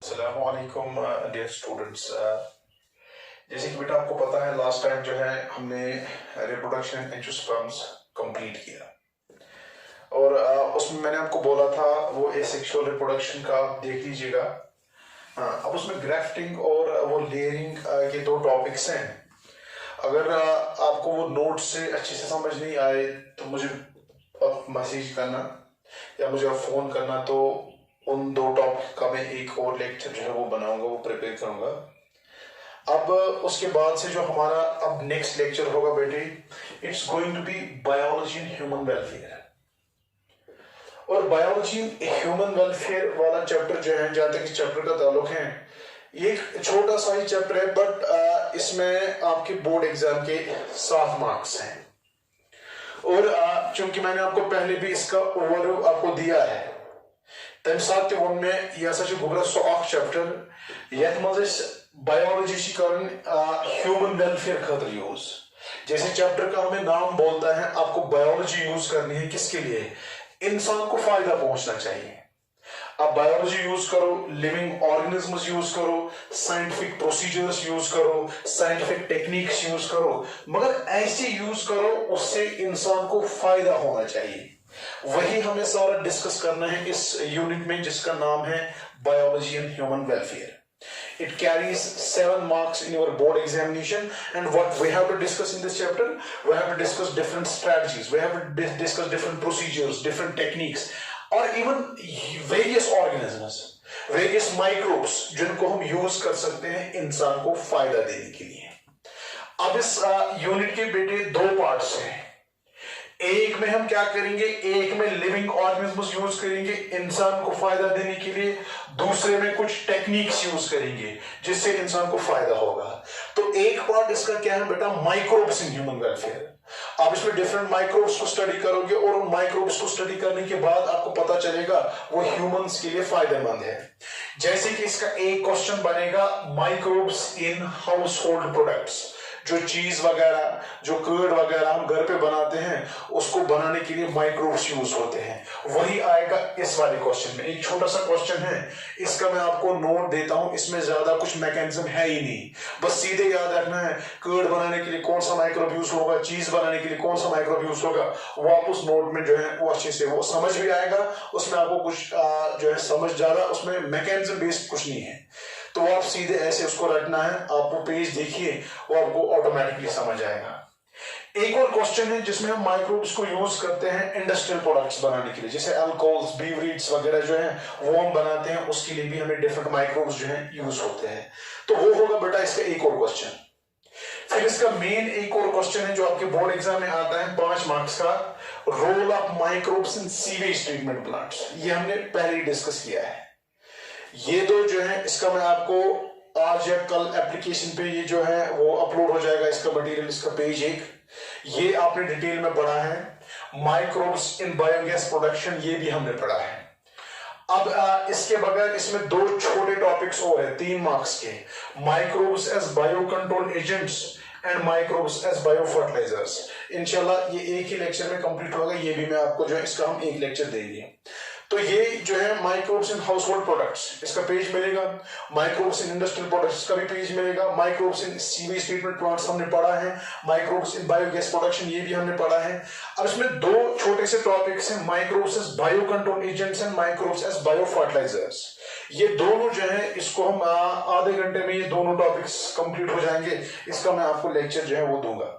अस्सलामुअलैकुम dear students. जैसे कि बेटा आपको पता है लास्ट टाइम जो है हमने रिप्रोडक्शन एंजियोस्पर्म्स कंप्लीट किया और उसमें मैंने आपको बोला था वो एसेक्सुअल रिप्रोडक्शन का आप देख लीजिएगा। अब उसमें ग्राफ्टिंग और वो लेयरिंग के दो टॉपिक्स हैं। अगर आपको वो नोट से अच्छे से समझ नहीं आए तो मुझे मैसेज करना या मुझे फ़ोन करना, तो उन दो टॉपिक का मैं एक और लेक्चर जो है वो बनाऊंगा, वो प्रिपेयर करूंगा। अब उसके बाद से जो हमारा अब नेक्स्ट लेक्चर होगा बेटे, it's going to be biology in human welfare. और बायोलॉजी इन ह्यूमन वेलफेयर वाला चैप्टर जो है, जहां तक इस चैप्टर का ताल्लुक है, ये एक छोटा सा ही चैप्टर है, बट इसमें आपके बोर्ड एग्जाम के 7 मार्क्स हैं। और चूंकि मैंने आपको पहले भी इसका ओवरव्यू आपको दिया है, तम साथ में यह गुब्रा सो चैप्टर यथ मज बायोलॉजी कर ह्यूमन वेलफेयर खतर यूज। जैसे चैप्टर का हमें नाम बोलता है, आपको बायोलॉजी यूज करनी है किसके लिए? इंसान को फायदा पहुंचना चाहिए। आप बायोलॉजी यूज करो, लिविंग ऑर्गेनिजम्स यूज करो, साइंटिफिक प्रोसीजर्स यूज करो, साइंटिफिक टेक्निक्स यूज करो, मगर ऐसे यूज करो उससे इंसान को फायदा होना चाहिए। वही हमें सारा डिस्कस करना है इस यूनिट में, जिसका नाम है biology and human welfare. It carries 7 marks in your board examination, and what we have to discuss in this chapter, we have to discuss different strategies, we have to discuss different procedures, different techniques, or even various organisms, various microbes जिनको हम use कर सकते हैं इंसान को फायदा देने के लिए। अब इस यूनिट के बेटे 2 पार्ट्स हैं। एक में हम क्या करेंगे, एक में लिविंग ऑर्गेनिजम्स यूज करेंगे इंसान को फायदा देने के लिए, दूसरे में कुछ टेक्निक्स यूज करेंगे जिससे इंसान को फायदा होगा। तो एक पार्ट इसका क्या है बेटा, माइक्रोब्स इन ह्यूमन वेलफेयर। आप इसमें डिफरेंट माइक्रोब्स को स्टडी करोगे और उन माइक्रोब्स को स्टडी करने के बाद आपको पता चलेगा वो ह्यूमंस के लिए फायदेमंद है। जैसे कि इसका एक क्वेश्चन बनेगा, microbes in house hold products, जो चीज वगैरह, जो कर्ड वगैरह हम घर पे बनाते हैं, उसको बनाने के लिए माइक्रोब्स यूज होते हैं। वही आएगा इस वाले क्वेश्चन में। एक छोटा सा क्वेश्चन है, इसका मैं आपको नोट देता हूं, इसमें ज्यादा कुछ मैकेनिज्म है ही नहीं, बस सीधे याद रखना है कर्ड बनाने के लिए कौन सा माइक्रोब यूज होगा, चीज बनाने के लिए कौन सा माइक्रोब यूज होगा। वो आप उस नोट में जो है वो अच्छे से वो समझ भी आएगा, उसमें आपको कुछ जो है समझ ज्यादा, उसमें मैकेनिज्म बेस्ड कुछ नहीं है, तो आप सीधे ऐसे उसको रखना है। आप वो पेज देखिए, वो आपको ऑटोमेटिकली समझ आएगा। एक और क्वेश्चन है जिसमें हम माइक्रोब्स को यूज करते हैं इंडस्ट्रियल प्रोडक्ट्स बनाने के लिए, जैसे अल्कोहल्स, बीवरेजेस वगैरह जो है वो हम बनाते हैं, उसके लिए भी हमें डिफरेंट माइक्रोब्स जो है यूज होते हैं। तो वो होगा बेटा इसका एक और क्वेश्चन। फिर इसका मेन एक और क्वेश्चन है जो आपके बोर्ड एग्जाम में आता है 5 मार्क्स का, role of microbes in sewage treatment plants. ये हमने पहले ही डिस्कस किया है। ये दो जो है, इसका मैं आपको आज या कल एप्लीकेशन पे ये जो है वो अपलोड हो जाएगा, इसका मटेरियल, इसका पेज 1, ये आपने डिटेल में पढ़ा है। माइक्रोब्स इन बायोगैस प्रोडक्शन, ये भी हमने पढ़ा है। अब इसके बगैर इसमें 2 छोटे टॉपिक्स और है 3 मार्क्स के, microbes as biocontrol agents and microbes as biofertilisers. इंशाल्लाह ये एक ही लेक्चर में कंप्लीट होगा, ये भी मैं आपको जो है इसका हम एक लेक्चर देंगे। तो ये जो है microbes in house hold products, इसका पेज मिलेगा। माइक्रोब्स इन इंडस्ट्रियल प्रोडक्ट्स का भी पेज मिलेगा। Microbes in sewage treatment plants हमने पढ़ा है। माइक्रोब्स इन बायोगैस प्रोडक्शन, ये भी हमने पढ़ा है। अब इसमें 2 छोटे से टॉपिक्स हैं, microbes as biocontrol agents and microbes as biofertilisers. ये दोनों जो है इसको हम आधे घंटे में ये दोनों टॉपिक्स कंप्लीट हो जाएंगे। इसका मैं आपको लेक्चर जो है वो दूंगा।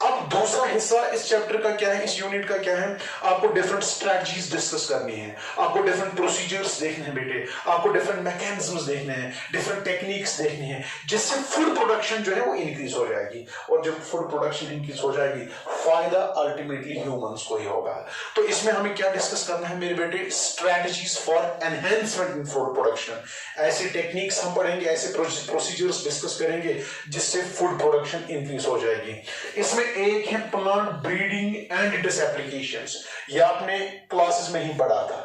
अब दूसरा हिस्सा इस चैप्टर का क्या है, इस यूनिट का क्या है, आपको डिफरेंट स्ट्रेटजीज डिस्कस करनी है, आपको डिफरेंट प्रोसीजर्स देखने हैं बेटे, आपको डिफरेंट मैकेनिज्म्स देखने हैं, डिफरेंट टेक्निक्स देखनी है, जिससे फूड प्रोडक्शन जो है वो इंक्रीज हो जाएगी। और जब फूड प्रोडक्शन इंक्रीज हो जाएगी, फायदा अल्टीमेटली ह्यूमंस को ही होगा। तो इसमें हमें क्या डिस्कस करना है मेरे बेटे, strategies for enhancement in food production. ऐसे टेक्निक्स हम पढ़ेंगे, ऐसे प्रोसीजर्स डिस्कस करेंगे जिससे फूड प्रोडक्शन इंक्रीज हो जाएगी। इसमें एक है plant breeding and it's applications, ये आपने क्लासेस में ही पढ़ा था।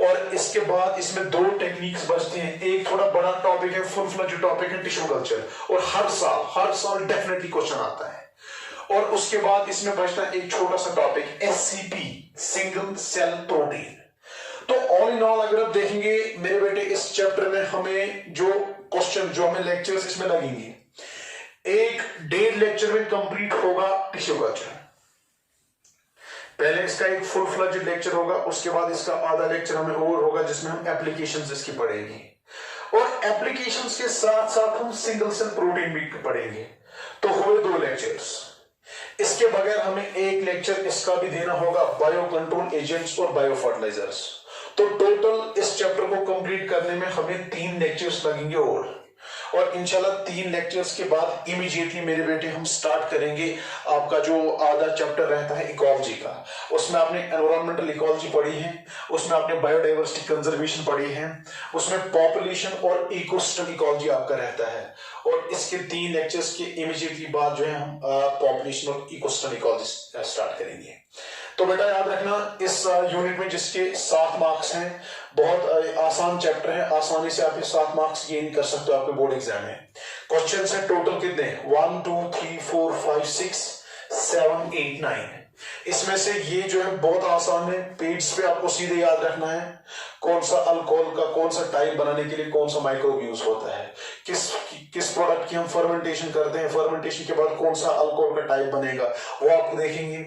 और इसके बाद इसमें 2 टेक्निक्स बचती हैं। एक थोड़ा बड़ा टॉपिक है, फुल फ्लेज्ड टॉपिक है टिश्यू कल्चर, और हर साल डेफिनेटली क्वेश्चन आता है। और उसके बाद इसमें बचता है एक छोटा सा topic, SCP, single cell protein. तो ऑल इन ऑल अगर आप देखेंगे मेरे बेटे इस चैप्टर में हमें जो क्वेश्चन जो हमें लेक्चर्स इसमें लगेंगे, 1.5 लेक्चर में कंप्लीट होगा टिश्यू कल्चर। पहले इसका एक फुल फ्लेज्ड लेक्चर होगा, उसके बाद इसका आधा लेक्चर हमें और होगा जिसमें हम एप्लीकेशंस इसकी पढ़ेंगे, और एप्लीकेशंस के साथ साथ हम सिंगल सेल प्रोटीन भी पढ़ेंगे। तो हुए 2 लेक्चर्स। इसके बगैर हमें एक लेक्चर इसका भी देना होगा, बायो कंट्रोल एजेंट्स और बायो फर्टिलाइजर्स। तो टोटल इस चैप्टर को कंप्लीट करने में हमें 3 लेक्चर्स लगेंगे और इंशाल्लाह 3 लेक्चर्स के बाद इमीडिएटली मेरे बेटे हम स्टार्ट करेंगे आपका जो आधा चैप्टर रहता है इकोलॉजी का। उसमें आपने एनवायरमेंटल इकोलॉजी पढ़ी है, उसमें आपने बायोडाइवर्सिटी कंजर्वेशन पढ़ी है, उसमें पॉपुलेशन और इकोसिस्टम इकोलॉजी आपका रहता है, और इसके 3 लेक्चर्स के इमीडिएटली बाद जो है हम पॉपुलेशन और इकोसिस्टम इकोलॉजी स्टार्ट करेंगे। तो बेटा याद रखना इस यूनिट में जिसके 7 मार्क्स हैं, बहुत आसान चैप्टर है, आसानी से आप 7 मार्क्स गेन कर सकते हो आपके बोर्ड एग्जाम में। क्वेश्चन है टोटल कितने, 1 2 3 4 5 6 7 8 9। इसमें से ये जो है बहुत आसान है, पेज पे आपको सीधे याद रखना है कौन सा अल्कोहल का कौन सा टाइप बनाने के लिए कौन सा माइक्रोब यूज होता है, किस प्रोडक्ट की हम फर्मेंटेशन करते हैं, फर्मेंटेशन के बाद कौन सा अल्कोहल का टाइप बनेगा वो आपको देखेंगे,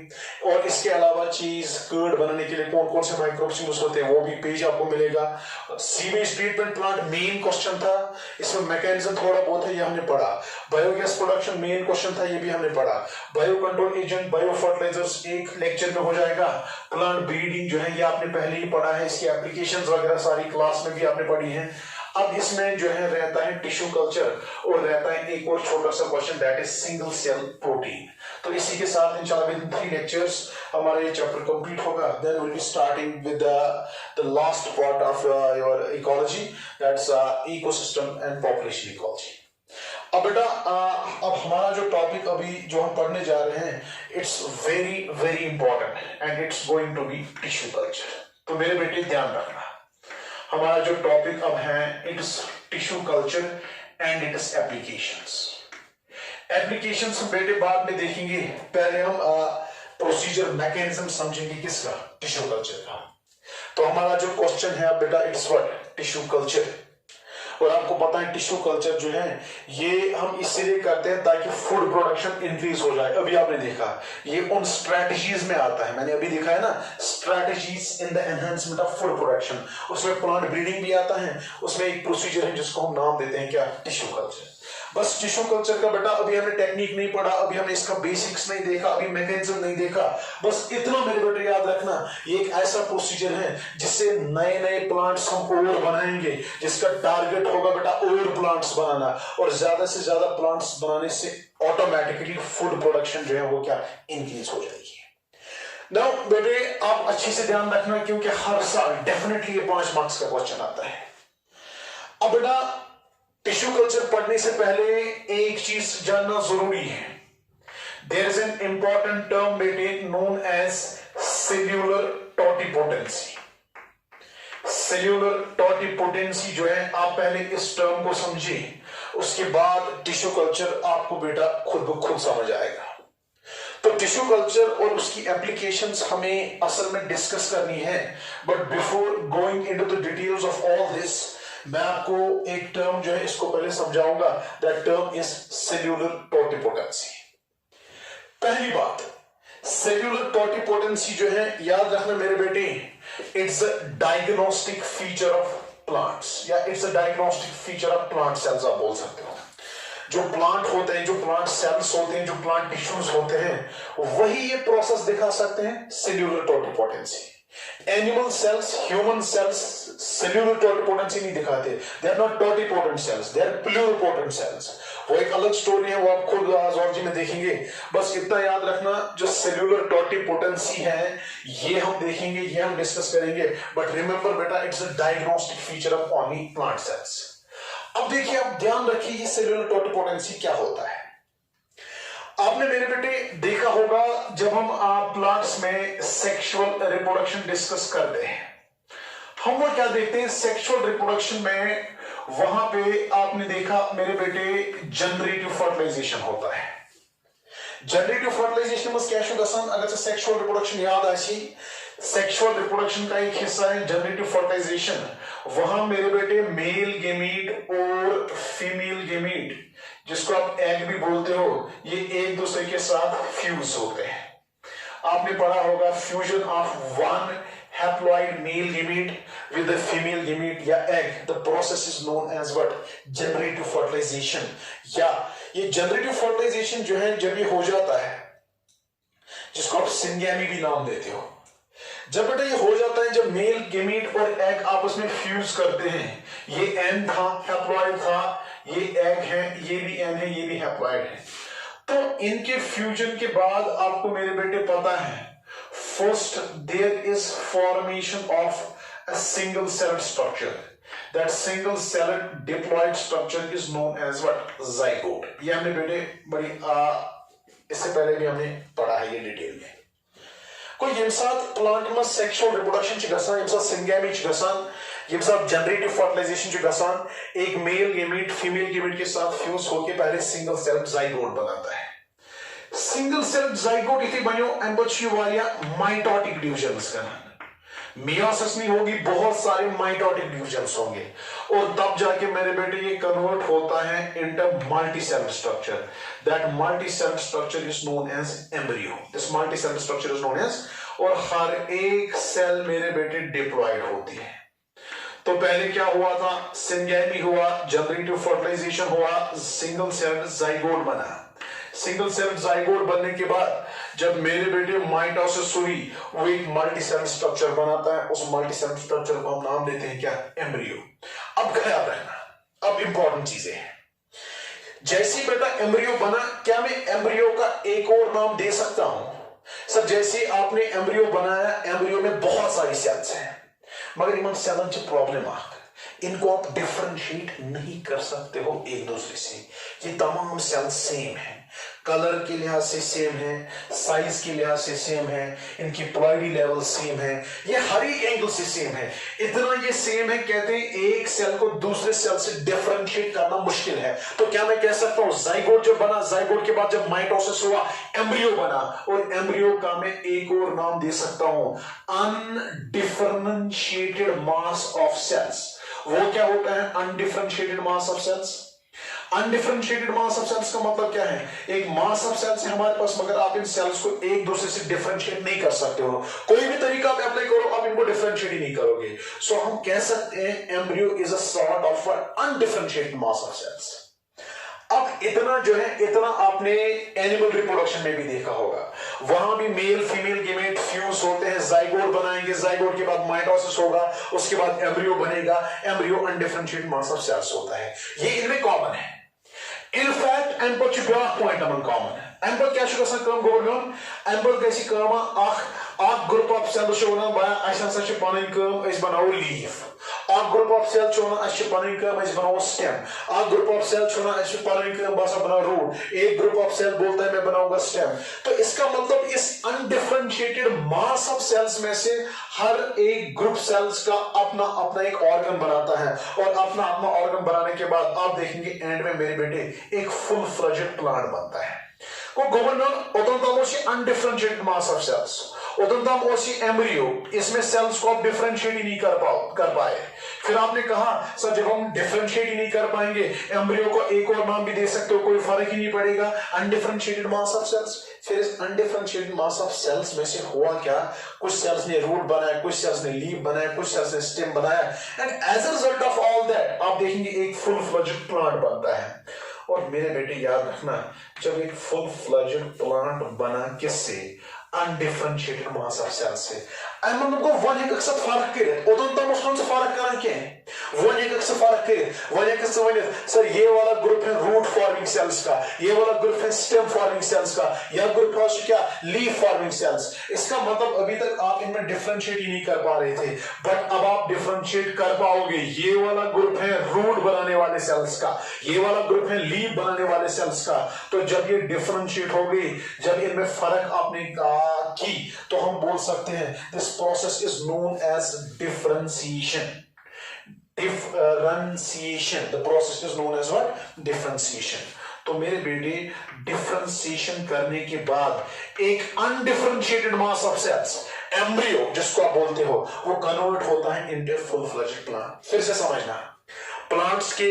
और इसके अलावा चीज कर्ड बनाने के लिए कौन कौन से माइक्रोब्स यूज होते हैं वो भी पेज आपको मिलेगा। Sewage treatment plant main question था, इसमें मैकेनिज्म थोड़ा बहुत है ये हमने पढ़ा। बायोगैस प्रोडक्शन मेन क्वेश्चन था, ये भी हमने पढ़ा। Biocontrol agent, biofertilisers एक लेक्चर में हो जाएगा। प्लांट ब्रीडिंग जो है ये आपने पहले ही पढ़ा है, इसकी एप्लीकेशंस वगैरह सारी क्लास में भी आपने पढ़ी है। अब इसमें जो है रहता है टिश्यू कल्चर और रहता है एक और छोटा सा question that is single cell protein. तो इसी के साथ इंशाल्लाह विद 3 लेक्चर्स हमारा ये चैप्टर कंप्लीट होगा। Then will be starting with the last part of your ecology that's ecosystem and population ecology. अब बेटा अब हमारा जो टॉपिक अभी जो हम पढ़ने जा रहे हैं it's very very important and it's going to be tissue culture. तो मेरे बेटे ध्यान रखना, हमारा जो टॉपिक अब है it's tissue culture and it's applications. Applications बेटे बाद में देखेंगे, पहले हम प्रोसीजर मैकेनिज्म समझेंगे किसका, टिश्यू कल्चर का। तो हमारा जो क्वेश्चन है अब बेटा इट्स व्हाट, टिश्यू कल्चर। और आपको पता है टिश्यू कल्चर जो है ये हम इसलिए करते हैं ताकि फूड प्रोडक्शन इंक्रीज हो जाए। अभी आपने देखा ये उन स्ट्रेटजीज में आता है, मैंने अभी दिखा है ना, strategies in the enhancement of food production. उसमें प्लांट ब्रीडिंग भी आता है, उसमें एक प्रोसीजर है जिसको हम नाम देते हैं क्या, टिश्यू कल्चर। बस टिश्यू कल्चर का बेटा अभी हमने टेक्निक नहीं पढ़ा, अभी हमने इसका बेसिक्स नहीं देखा, अभी मैकेनिज्म नहीं देखा, बस इतना मेरे बेटे याद रखना ये एक ऐसा प्रोसीजर है जिससे नए नए प्लांट्स हम और बनाएंगे, जिसका टारगेट होगा बेटा और प्लांट्स बनाना, और ज्यादा से ज्यादा प्लांट्स बनाने से ऑटोमेटिकली फूड प्रोडक्शन जो है वो क्या इंक्रीज हो जाएगी। नाउ बेटे आप अच्छे से ध्यान रखना क्योंकि हर साल डेफिनेटली ये 5 मार्क्स का क्वेश्चन आता है। अब बेटा टिश्यू कल्चर पढ़ने से पहले एक चीज जानना जरूरी है, there is an important term बेटे known as cellular totipotency. Cellular totipotency जो है आप पहले इस टर्म को समझिए, उसके बाद टिश्यू कल्चर आपको बेटा खुद ब खुद समझ आएगा। तो टिश्यू कल्चर और उसकी एप्लीकेशंस हमें असल में डिस्कस करनी है, but before going into the details of all this मैं आपको एक टर्म जो है इसको पहले समझाऊंगा, that term is cellular totipotency. पहली बात, सेल्यूलर टोटिपोटेंसी जो है याद रखना मेरे बेटे, it's a diagnostic feature of plants या it's a diagnostic feature of plant cells आप बोल सकते हो। जो प्लांट होते हैं, जो प्लांट सेल्स होते हैं, जो प्लांट टिश्यूज होते हैं, वही ये प्रोसेस दिखा सकते हैं cellular totipotency. Animal cells, human cells cellular totipotency नहीं दिखाते, they are not totipotent cells, they are pluripotent cells. वो एक अलग स्टोरी है, वो आप खुद ज़ूलॉजी में देखेंगे। बस इतना याद रखना, जो सेल्यूलर टोटिपोटेंसी है ये हम देखेंगे, ये हम डिस्कस करेंगे, बट रिमेंबर बेटा it's a diagnostic feature of only plant cells. अब देखिए, आप ध्यान रखिए ये सेल्यूलर टोटिपोटेंसी क्या होता है। आपने मेरे बेटे देखा होगा जब हम प्लांट्स में सेक्सुअल रिप्रोडक्शन डिस्कस करते हैं, हम वो क्या देखते हैं सेक्सुअल रिप्रोडक्शन में, वहां पे आपने देखा मेरे बेटे जनरेटिव फर्टिलाइजेशन होता है। जनरेटिव फर्टिलाइजेशन में क्या शुरू अगर सेक्सुअल रिप्रोडक्शन याद आसी सेक्सुअल रिप्रोडक्शन का एक हिस्सा है जनरेटिव फर्टिलाइजेशन। वहां मेरे बेटे मेल गेमीट और फीमेल गेमीट, जिसको आप एग भी बोलते हो, ये एक दूसरे के साथ फ्यूज होते हैं। आपने पढ़ा होगा fusion of one haploid male gamete with the female gamete या egg, the process is known as what? Generative fertilization। या ये generative fertilization जो है जब ये हो जाता है, जिसको आप सिंगैमी भी नाम देते हो, जब बेटा ये हो जाता है, जब मेल गेमीट और एग आपस में फ्यूज करते हैं, ये एन था, हैप्लॉइड था, ये एग है, ये भी एन है, ये भी हैप्लॉइड है, तो इनके फ्यूजन के बाद आपको मेरे बेटे पता है, first there is formation of a single celled structure। that single celled diploid structure is known as what? zygote। ये हमने बेटे बड़ी इससे पहले भी हमने पढ़ा है ये डिटेल में। कोई यम साथ प्लांट में सेक्सुअल रिप्रोडक्शन च गसान, यम साथ सिंगैमी च गसान, यम साथ जनरेटिव फर्टिलाइजेशन च गसान, एक मेल गेमीट फीमेल गेमीट के साथ फ्यूज होकर पहले सिंगल सेल्ड जाइगोट बनाता है। सिंगल सेल्ड जाइगोट इथे बनो एंड बच्ची वालिया माइटोटिक डिविजन्स करना, मियोसिस नहीं होगी, बहुत सारे माइटोटिक डिविजन्स होंगे, और तब जाके मेरे बेटे ये कन्वर्ट होता है into multi cell structure. That multi cell structure is known as embryo. This multi cell structure is known as, और हर एक सेल मेरे बेटे डिप्लॉयड होती है। तो पहले क्या हुआ था? सिंगैमी हुआ, जनरेटिव फर्टिलाइजेशन हुआ, सिंगल सेल जाइगोट बना। सिंगल सेल जाइगोट बनने के बाद जब मेरे बेटे माइटोसिस हुई, वो एक मल्टी सेल स्ट्रक्चर बनाता है, उस मल्टी सेल स्ट्रक्चर को हम नाम देते हैं क्या? एम्ब्रियो। अब ख्याल रखना, अब इंपॉर्टेंट चीजें हैं। जैसे बेटा एम्ब्रियो बना, क्या मैं एम्ब्रियो का एक और नाम दे सकता हूं? सर जैसे आपने एम्ब्रियो बनाया, एम्ब्रियो में बहुत सारी सेल्स हैं, मगर इन सेलन से प्रॉब्लम आ, इनको आप डिफरेंशिएट नहीं कर सकते हो एक दूसरे से। ये तमाम सेल्स सेम है, कलर के लिहाज से सेम है, साइज के लिहाज से सेम है, इनकी प्लॉइडी लेवल सेम है, ये हर एक एंगल से सेम है। इतना ये सेम है, कहते हैं एक सेल को दूसरे सेल से डिफरेंशिएट करना मुश्किल है। तो क्या मैं कह सकता हूं जाइगोट जब बना, जाइगोट के बाद जब माइटोसिस हुआ, एम्ब्रियो बना, और एम्ब्रियो का मैं एक और नाम दे सकता हूं अनडिफरेंशिएटेड मास ऑफ सेल्स। वो क्या होता है undifferentiated mass of cells? Undifferentiated mass of cells का मतलब क्या है? एक मास ऑफ सेल्स है हमारे पास, मगर आप इन सेल्स को एक दूसरे से डिफरेंशिएट नहीं कर सकते हो। कोई भी तरीका आप अप्लाई करो, आप इनको डिफरेंशिएट ही नहीं करोगे। सो हम कह सकते हैं embryo is a sort of undifferentiated mass of cells. अब इतना जो है, इतना आपने एनिमल रिप्रोडक्शन में भी देखा होगा, वहां भी मेल फीमेल गेमेट फ्यूज होते हैं, जाइगोट बनाएंगे, जाइगोट के बाद माइटोसिस होगा, उसके बाद एम्ब्रियो बनेगा, embryo undifferentiated mass of cells होता है। ये इनमें कॉमन है। इनफैक्ट एम पे ब्याक पॉइंट अमन कॉमन है। एम पे क्या कम गोवर्न, एम पे गसी ग्रुप ऑफ सेल्स बनाओ लीफ, ग्रुप ऑफ सेल बनाओ स्टेम, ग्रुप ऑफ सेल बनाओ रूट, एक ग्रुप ऑफ सेल बोलता है मैं बनाऊंगा स्टेम। तो इसका मतलब इस अनडिफरेंशिएटेड मास ऑफ सेल्स में से हर एक ग्रुप सेल्स का अपना अपना एक ऑर्गन बनाता है, और अपना अपना ऑर्गन बनाने के बाद आप देखेंगे एंड में मेरे बेटे एक फुल फ्लेज्ड प्लांट बनता है। को गवर्नर ओतंतम अनडिफरेंशिएटेड मास ऑफ सेल्स, ओतंतम एम्ब्रियो, इसमें सेल्स को आप डिफरेंशिएट ही नहीं कर पाए। फिर आपने कहा सर जब हम डिफरेंशिएट ही नहीं कर पाएंगे, एम्ब्रियो को एक और नाम भी दे सकते हो, कोई फर्क ही नहीं पड़ेगा, अनडिफरेंशिएटेड मास ऑफ सेल्स। फिर इस अनडिफरेंशिएटेड मास ऑफ सेल्स में से हुआ क्या? कुछ सेल्स ने रूट बनाया, कुछ सेल्स ने लीफ बनाया, कुछ सेल्स ने स्टेम बनाया, and as a result of all that आप देखेंगे एक फुल फ्लेज्ड प्लांट बनता है। और मेरे बेटे याद रखना, जब एक फुल फ्लेज्ड प्लांट बना किससे? अनडिफरेंशिएटेड मास ऑफ सेल्स से। मतलब को वन एक अक्सर फर्क करे, ओतंतम से फर्क करना क्या है? वन एक अक्सर फर्क करे, वन एक अक्सर वन सर ये वाला ग्रुप है रूट फॉर्मिंग सेल्स का, ये वाला ग्रुप है स्टेम फॉर्मिंग सेल्स का, यह ग्रुप है क्या? Leaf forming sales. इसका मतलब अभी तक आप इनमें डिफरेंशिएट ही नहीं कर पा रहे थे, बट अब आप डिफरेंशिएट कर पाओगे। ये वाला ग्रुप है रूट बनाने वाले सेल्स का, ये वाला ग्रुप है लीफ बनाने वाले सेल्स का। तो जब ये डिफरेंशिएट हो गई, जब इनमें फर्क आपने की, तो हम बोल सकते हैं this process is known as differentiation. Differentiation, the process is known as what? Differentiation. तो मेरे बेटे डिफरेंशिएशन करने के बाद एक undifferentiated mass of cells, embryo जिसको आप बोलते हो वो कन्वर्ट होता है इनटू फुल फ्लेज्ड प्लांट। फिर से समझना, प्लांट्स के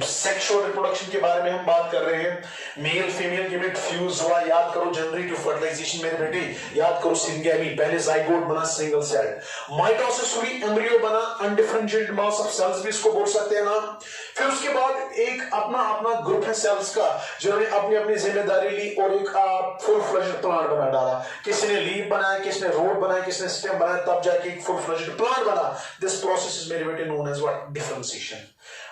सेक्सुअल रिप्रोडक्शन के बारे में हम बात कर रहे हैं। मेल फीमेल गेमेट फ्यूज हुआ, याद करो जनरेटिव फर्टिलाइजेशन मेरे बेटे, याद करो सिंगेमी, पहले जाइगोट बना सिंगल सेल, माइटोसिस हुई, एम्ब्रियो बना, अनडिफरेंशिएटेड मास ऑफ सेल्स भी इसको बोल सकते हैं ना। फिर उसके बाद एक अपना अपना ग्रुप है सेल्स का जिन्होंने अपनी अपनी जिम्मेदारी ली और एक फुल फ्लेज्ड प्लांट बना डाला। किसी ने लीफ बनाया, किसी ने रोड बनाया, किसी ने स्टेम बनाया, तब जाके एक फुल फ्लेज्ड प्लांट बना। दिस प्रोसेस इज मेरे बेटे नोन एज व्हाट, डिफरेंशिएशन।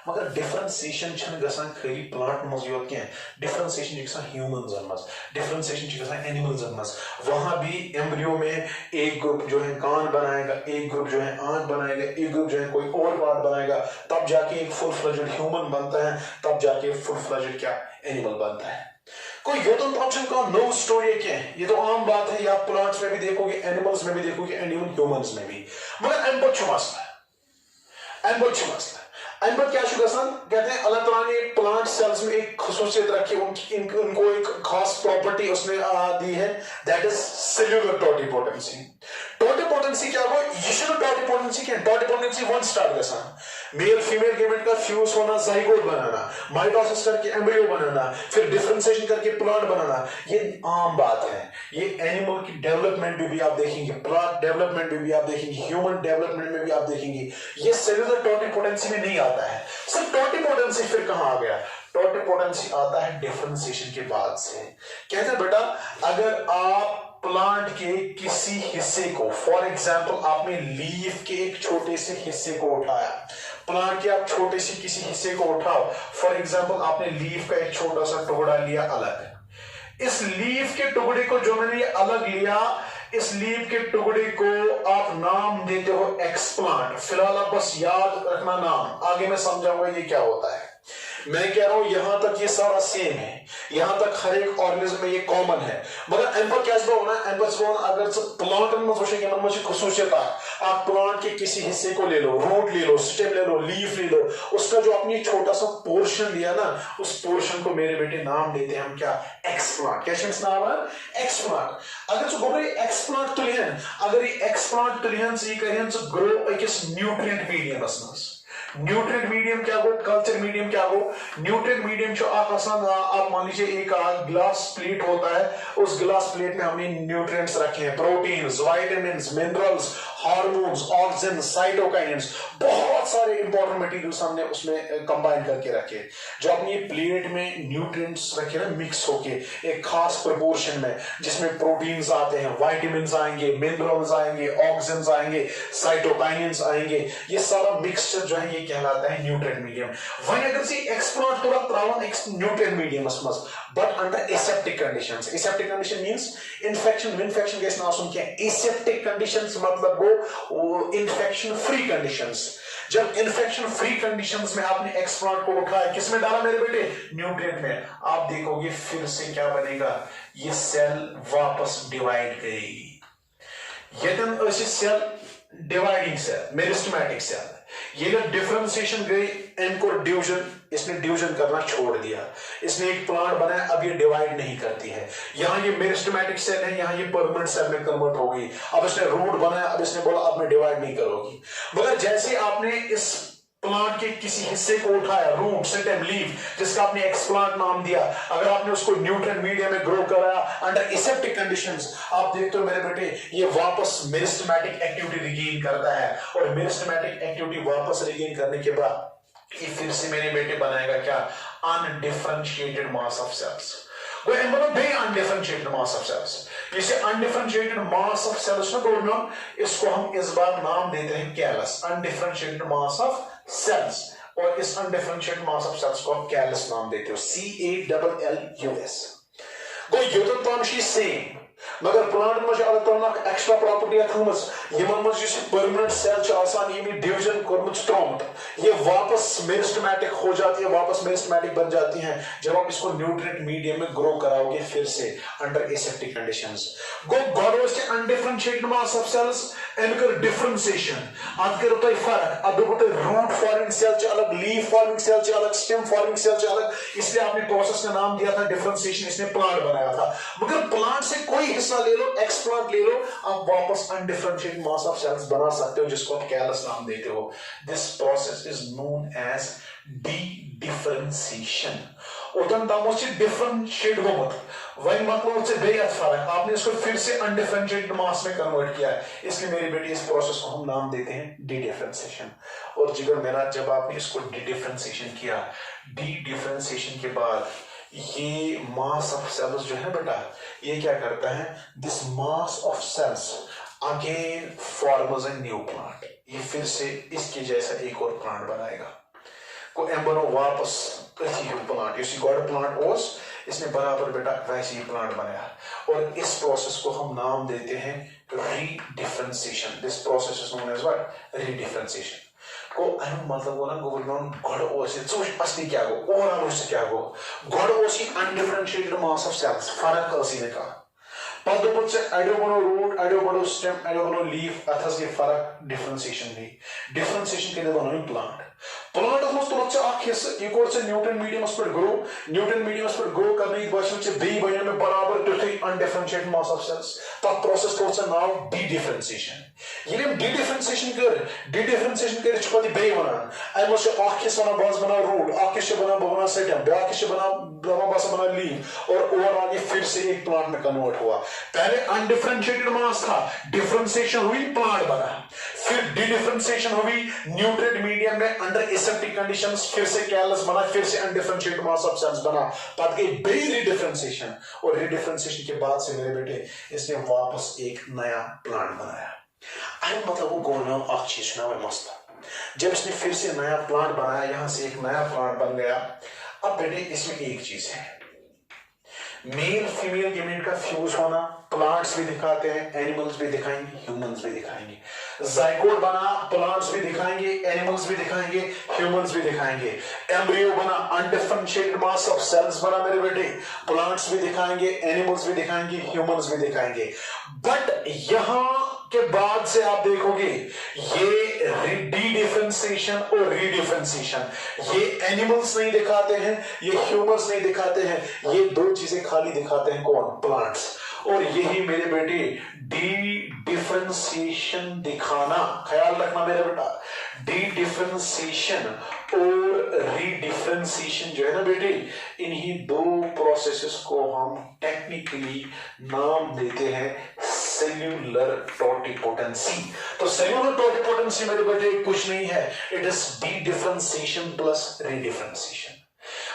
मगर डिफरेंशिएशन छन गसान खाली प्लांट मज योत के, डिफरेंशिएशन छ गसान ह्यूमंस मज, डिफरेंशिएशन छ गसान एनिमल्स मज। वहां भी एम्ब्रियो में एक ग्रुप जो है कान बनाएगा, एक ग्रुप जो है आंख बनाएगा, एक ग्रुप जो है कोई और पार्ट बनाएगा, तब जाके एक फुल फ्लेज्ड ह्यूमन बनता है, तब जाके फुल फ्लेज्ड क्या एनिमल बनता है। कोई योतन ऑप्शन का नो स्टोरी क्या है, ये तो आम बात है, या प्लांट्स में भी देखोगे, एनिमल्स में भी देखोगे, एंड इवन ह्यूमंस में भी। मगर अनबो छ मसला, अनबो छ मसला। अनबो क्या गसान, कहते हैं अल्लाह ताला ने प्लांट सेल्स में एक खसूसियत रखी, उनको एक खास प्रॉपर्टी उसने दी है, that is cellular totipotency. Totipotency क्या हो, ये टोटिपोटेंसी क्या, टोटिपोटेंसी वन स्टार्ट गसान, मेल फीमेल गेमेट का फ्यूज होना, जाइगोट बनाना, माइटोसिस करके एम्ब्रियो बनाना, फिर डिफरेंशिएशन करके प्लांट बनाना, ये आम बात है। ये एनिमल की डेवलपमेंट में भी आप देखेंगे, प्लांट डेवलपमेंट में भी आप देखेंगे, ह्यूमन डेवलपमेंट में भी आप देखेंगे, ये सेल्यूलर टोटिपोटेंसी में नहीं आता है। सिर्फ टोटिपोटेंसी फिर कहां आ गया, टोटिपोटेंसी आता है डिफरेंशिएशन के बाद से। कहते हैं बेटा अगर आप प्लांट के किसी हिस्से को, फॉर एग्जाम्पल आपने लीफ के एक छोटे से हिस्से को उठाया, प्लांट के आप छोटे से किसी हिस्से को उठाओ, फॉर एग्जाम्पल आपने लीफ का एक छोटा सा टुकड़ा लिया अलग, इस लीफ के टुकड़े को जो मैंने अलग लिया, इस लीफ के टुकड़े को आप नाम देते हो एक्सप्लांट। फिलहाल आप बस याद रखना नाम, आगे मैं समझाऊंगा ये क्या होता है। मैं कह रहा हूं यहां तक ये सारा सेम है, यहां तक हर एक ऑर्गेनिज्म में ये कॉमन है, मगर अनपर क्या होना, अगर प्लांट में खसूसियत आप प्लांट के किसी हिस्से को ले लो, रूट ले लो, स्टेम ले लो, लीफ ले लो, उसका जो आपने छोटा सा पोर्शन लिया ना, उस पोर्शन को मेरे बेटे नाम देते हैं हम क्या, एक्सप्लांट। क्या नाम है, एक्सप्लांट। अगर गोबर एक्सप्लांट तुलियन, अगर ये एक्सप्लांट तुलियन से करें ग्रो अकिस न्यूट्रिएंट मीडियमस मस। न्यूट्रिएंट मीडियम क्या हो, कल्चर मीडियम क्या हो, न्यूट्रिएंट मीडियम जो आप मान लीजिए एक ग्लास प्लेट होता है, उस ग्लास प्लेट में हमने न्यूट्रिएंट्स रखे हैं, proteins, vitamins, minerals, hormones, oxygen, cytokines, बहुत सारे इंपॉर्टेंट मटेरियल्स हमने उसमें कंबाइन करके रखे। जो अपनी प्लेट में न्यूट्रिएंट्स रखे ना मिक्स होके एक खास प्रोपोर्शन में, जिसमें प्रोटीन्स आते हैं, विटामिन्स आएंगे, मिनरल्स आएंगे, ऑक्सीजन आएंगे, साइटोकाइन्स आएंगे, ये सारा मिक्सचर जो है ये कहलाता है न्यूट्रिएंट मीडियम। वहीं अगर सी एक्सप्लांट थोड़ा त्रावन एक न्यूट्रिएंट मीडियम मस, but under aseptic conditions. Aseptic condition means infection gas ना सुन के, एसेप्टिक कंडीशंस मतलब वो इन्फेक्शन फ्री कंडीशंस। जब इन्फेक्शन फ्री कंडीशंस में आपने एक्सप्लांट को उठाया, किसमें डाला मेरे बेटे, न्यूट्रिएंट में, आप देखोगे फिर से क्या बनेगा, ये सेल वापस डिवाइड करेगी। यदि cell dividing cell, meristematic cell, ये जब डिफरेंशिएशन गई, इनको डिवीजन, इसने डिवीजन करना छोड़ दिया, इसने एक प्लांट बनाया, अब ये डिवाइड नहीं करती है। यहां ये मेरिस्टेमेटिक सेल है, यहां ये परमानेंट सेल में कन्वर्ट हो गई। अब इसने रूट बनाया, अब इसने बोला अब मैं डिवाइड नहीं करोगी। मगर जैसे आपने इस प्लांट के किसी हिस्से को उठाया, रूट, स्टेम, लीफ, जिसका आपने एक्सप्लांट नाम दिया, अगर आपने उसको न्यूट्रिएंट मीडियम में ग्रो कराया अंडर एसेप्टिक कंडीशंस, आप देखते हो मेरे बेटे ये वापस मेरिस्टेमेटिक एक्टिविटी रिगेन करता है, और मेरिस्टेमेटिक एक्टिविटी वापस रिगेन करने के बाद ये फिर से मेरे बेटे बनाएगा क्या, undifferentiated mass of cells. Undifferentiated mass of cells, इसे अनडिफरेंशिएटेड मास ऑफ सेल्स ना बोलना, इसको हम इस बार नाम देते हैं callus, undifferentiated mass of cells, और इस अनडिफरेंशिएटेड मास ऑफ सेल्स को हम कैलस नाम देते हो, CALLUS। गो योतन तामशी सेम, मगर प्लांट में अल्लाह ताला एक्स्ट्रा प्रॉपर्टी थमस, यमन में जिस परमानेंट सेल छ आसान, ये डिवीजन करमुत त्रोमत, ये वापस मेरिस्टेमेटिक हो जाती है, वापस मेरिस्टेमेटिक बन जाती हैं जब आप इसको न्यूट्रिएंट मीडियम में ग्रो कराओगे फिर से under aseptic conditions. Go God was के अनडिफरेंशिएटेड मास ऑफ सेल्स अम कर डिफरेंशिएशन अत करो तुम फर्क अब दोपो तुम रूट फॉर्मिंग सेल अलग, लीफ फॉर्मिंग सेल अलग, स्टेम फॉर्मिंग सेल अलग, इसलिए आपने प्रोसेस का नाम दिया था डिफरेंशिएशन, इसने प्लांट बनाया था। मगर प्लांट से कोई हिस्सा ले लो, एक्सप्लांट ले लो, आप वापस अनडिफरेंशिएटेड मास ऑफ सेल्स बना सकते हो, जिसको आप कैलस नाम देते हो। This process is known as dedifferentiation. उतन तमो से डिफरेंशिएट गोमत वही मतलब से बेहद फर्क, आपने इसको फिर से अनडिफरेंशिएटेड मास में कन्वर्ट किया है, इसलिए मेरी बेटी इस प्रोसेस को हम नाम देते हैं डी डिफरेंशिएशन। और जिगर मेरा जब आपने इसको डी डिफरेंशिएशन किया, डी डिफरेंशिएशन के बाद ये मास ऑफ सेल्स जो है बेटा, ये क्या करता है, this mass of cells again forms a new plant, ये फिर से इसके जैसा एक और प्लांट बनाएगा। को एम बनो वापस अथी प्लांट, इसी गॉड प्लांट ओस, इसने बराबर बेटा वैसे ही प्लांट बनाया। और इस प्रोसेस को हम नाम देते हैं redifferentiation. This process is known as what, redifferentiation. को अनु मतलब वो ना गवर्नमेंट गॉड ओस सो असली क्या गो, ओवरऑल उससे क्या गो, गॉड ओस ही अनडिफरेंशिएटेड मास ऑफ सेल्स, फर्क कसी ने कहा पद से एडो बनो रूट, एडो बनो स्टेम, एडो बनो लीफ, अथस ये फर्क डिफरेंशिएशन भी, डिफरेंशिएशन के लिए बनो प्लांट। प्लांट मज तुल यह कोर न्यूटन मीडियमस पे ग्रो, न्यूटन मीडियमस पे ग्रो करने बे बनो मे बराबर तुथे अनडिफरेंशिएटेड मास ऑफ सेल्स, तथ प्रोसेस कोर नाव डी डिफरेंशिएशन। ये डी डिफरेंशिएशन कर, डी डिफरेंशिएशन कर पे बे वनान अम वना बस बना रूट, बना सेटम, ब्या बना लीफ, और ओवरऑल ये फिर से एक प्लांट में कन्वर्ट हुआ। पहले अनडिफरेंशिएटेड मास था, डिफरेंशिएशन हुई, प्लांट बना, फिर डी डिफरेंशिएशन हुई न्यूट्रिएंट मीडियम में अंडर एसेप्टिक कंडीशंस, फिर से कैलस बना, फिर से अनडिफरेंशिएटेड मास ऑफ सेल्स बना, बाद गई बे रीडिफरेंशिएशन, और रीडिफरेंशिएशन के बाद से मेरे बेटे इसने वापस एक नया प्लांट बनाया। आई मतलब वो गोल आख चीज ना मस्त, जब इसने फिर से नया प्लांट बनाया, यहां से एक नया प्लांट बन गया। अब बेटे इसमें एक चीज है, मेल फीमेल गेमेट का फ्यूज होना, प्लांट्स भी दिखाते हैं, एनिमल्स भी दिखाएंगे, ह्यूमंस भी दिखाएंगे। जाइगोट बना, प्लांट्स भी दिखाएंगे, एनिमल्स भी दिखाएंगे, ह्यूमंस भी दिखाएंगे। एम्ब्रियो बना, अनडिफरेंशिएटेड मास ऑफ सेल्स बना मेरे बेटे, प्लांट्स भी दिखाएंगे, एनिमल्स भी दिखाएंगे, ह्यूमंस भी दिखाएंगे। बट यहां के बाद से आप देखोगे ये डी डिफरेंशिएशन और रीडिफरेंशिएशन, ये एनिमल्स नहीं दिखाते हैं, ये ह्यूमंस नहीं दिखाते हैं, ये दो चीजें खाली दिखाते हैं, कौन, प्लांट्स। और यही मेरे बेटे डी डिफरेंशिएशन दिखाना, ख्याल रखना मेरे बेटा, डी डिफरेंशिएशन और रीडिफरेंशिएशन जो है ना बेटे, इन्हीं दो प्रोसेसेस को हम टेक्निकली नाम देते हैं सेल्यूलर टोटिपोटेंसी। तो सेल्यूलर टोटिपोटेंसी मेरे बेटे कुछ नहीं है, it is dedifferentiation plus redifferentiation.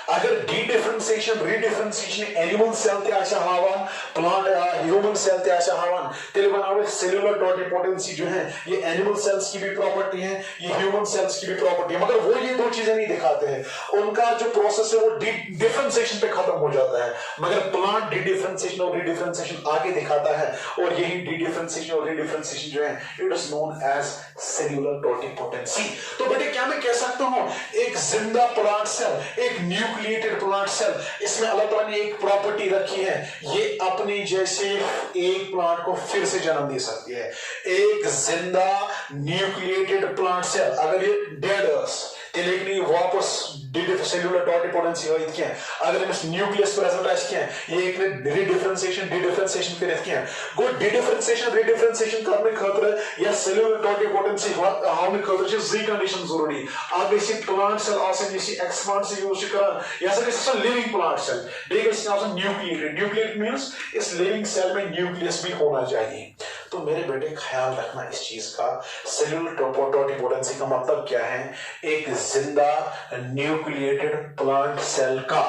अगर dedifferentiation redifferentiation animal cell ते आशा हावन, प्लांट ह्यूमन सेल ते आशा हावन, तेरे बनावे सेल्यूलर टोटिपोटेंसी जो है ये एनिमल सेल्स की भी प्रॉपर्टी है, ये ह्यूमन सेल्स की भी प्रॉपर्टी है, मगर वो ये दो चीजें नहीं दिखाते हैं। उनका जो प्रोसेस है वो डी डिफरेंशिएशन पे खत्म हो जाता है, मगर प्लांट डी डिफरेंशिएशन और रीडिफरेंशिएशन आगे दिखाता है। और यही डी डिफरेंशिएशन और रीडिफरेंशिएशन जो है it is known as cellular totipotency. तो बेटे क्या मैं कह सकता हूं, एक जिंदा प्लांट सेल, एक न्यूक्लिएटेड प्लांट सेल, इसमें अल्लाह ताला ने एक प्रॉपर्टी रखी है, ये अपने जैसे एक प्लांट को फिर से जन्म दे सकती है। एक जिंदा न्यूक्लिएटेड प्लांट सेल अगर ये डेड लेकिन वापस सेल्यूलर टोटिपोटेंसी हो इतके अगर इस न्यूक्लियस प्रेजेंट आस के ये एक रीडिफरेंशिएशन डिफरेंशिएशन कर इतके गो डिफरेंशिएशन रीडिफरेंशिएशन करने खातिर या सेल्यूलर टोटिपोटेंसी हाउने खातिर छ जी कंडीशन जरूरी। अब इसी प्लांट सेल आसन इसी एक्सपांड से यूज करन या से लिविंग प्लांट सेल देखिए आसन न्यूक्लिएटेड मींस इस लिविंग सेल में न्यूक्लियस भी होना चाहिए। तो मेरे बेटे ख्याल रखना इस चीज का, सेल्यूलर टोटिपोटेंसी का मतलब क्या है, एक जिंदा न्यूक्लिएटेड प्लांट सेल का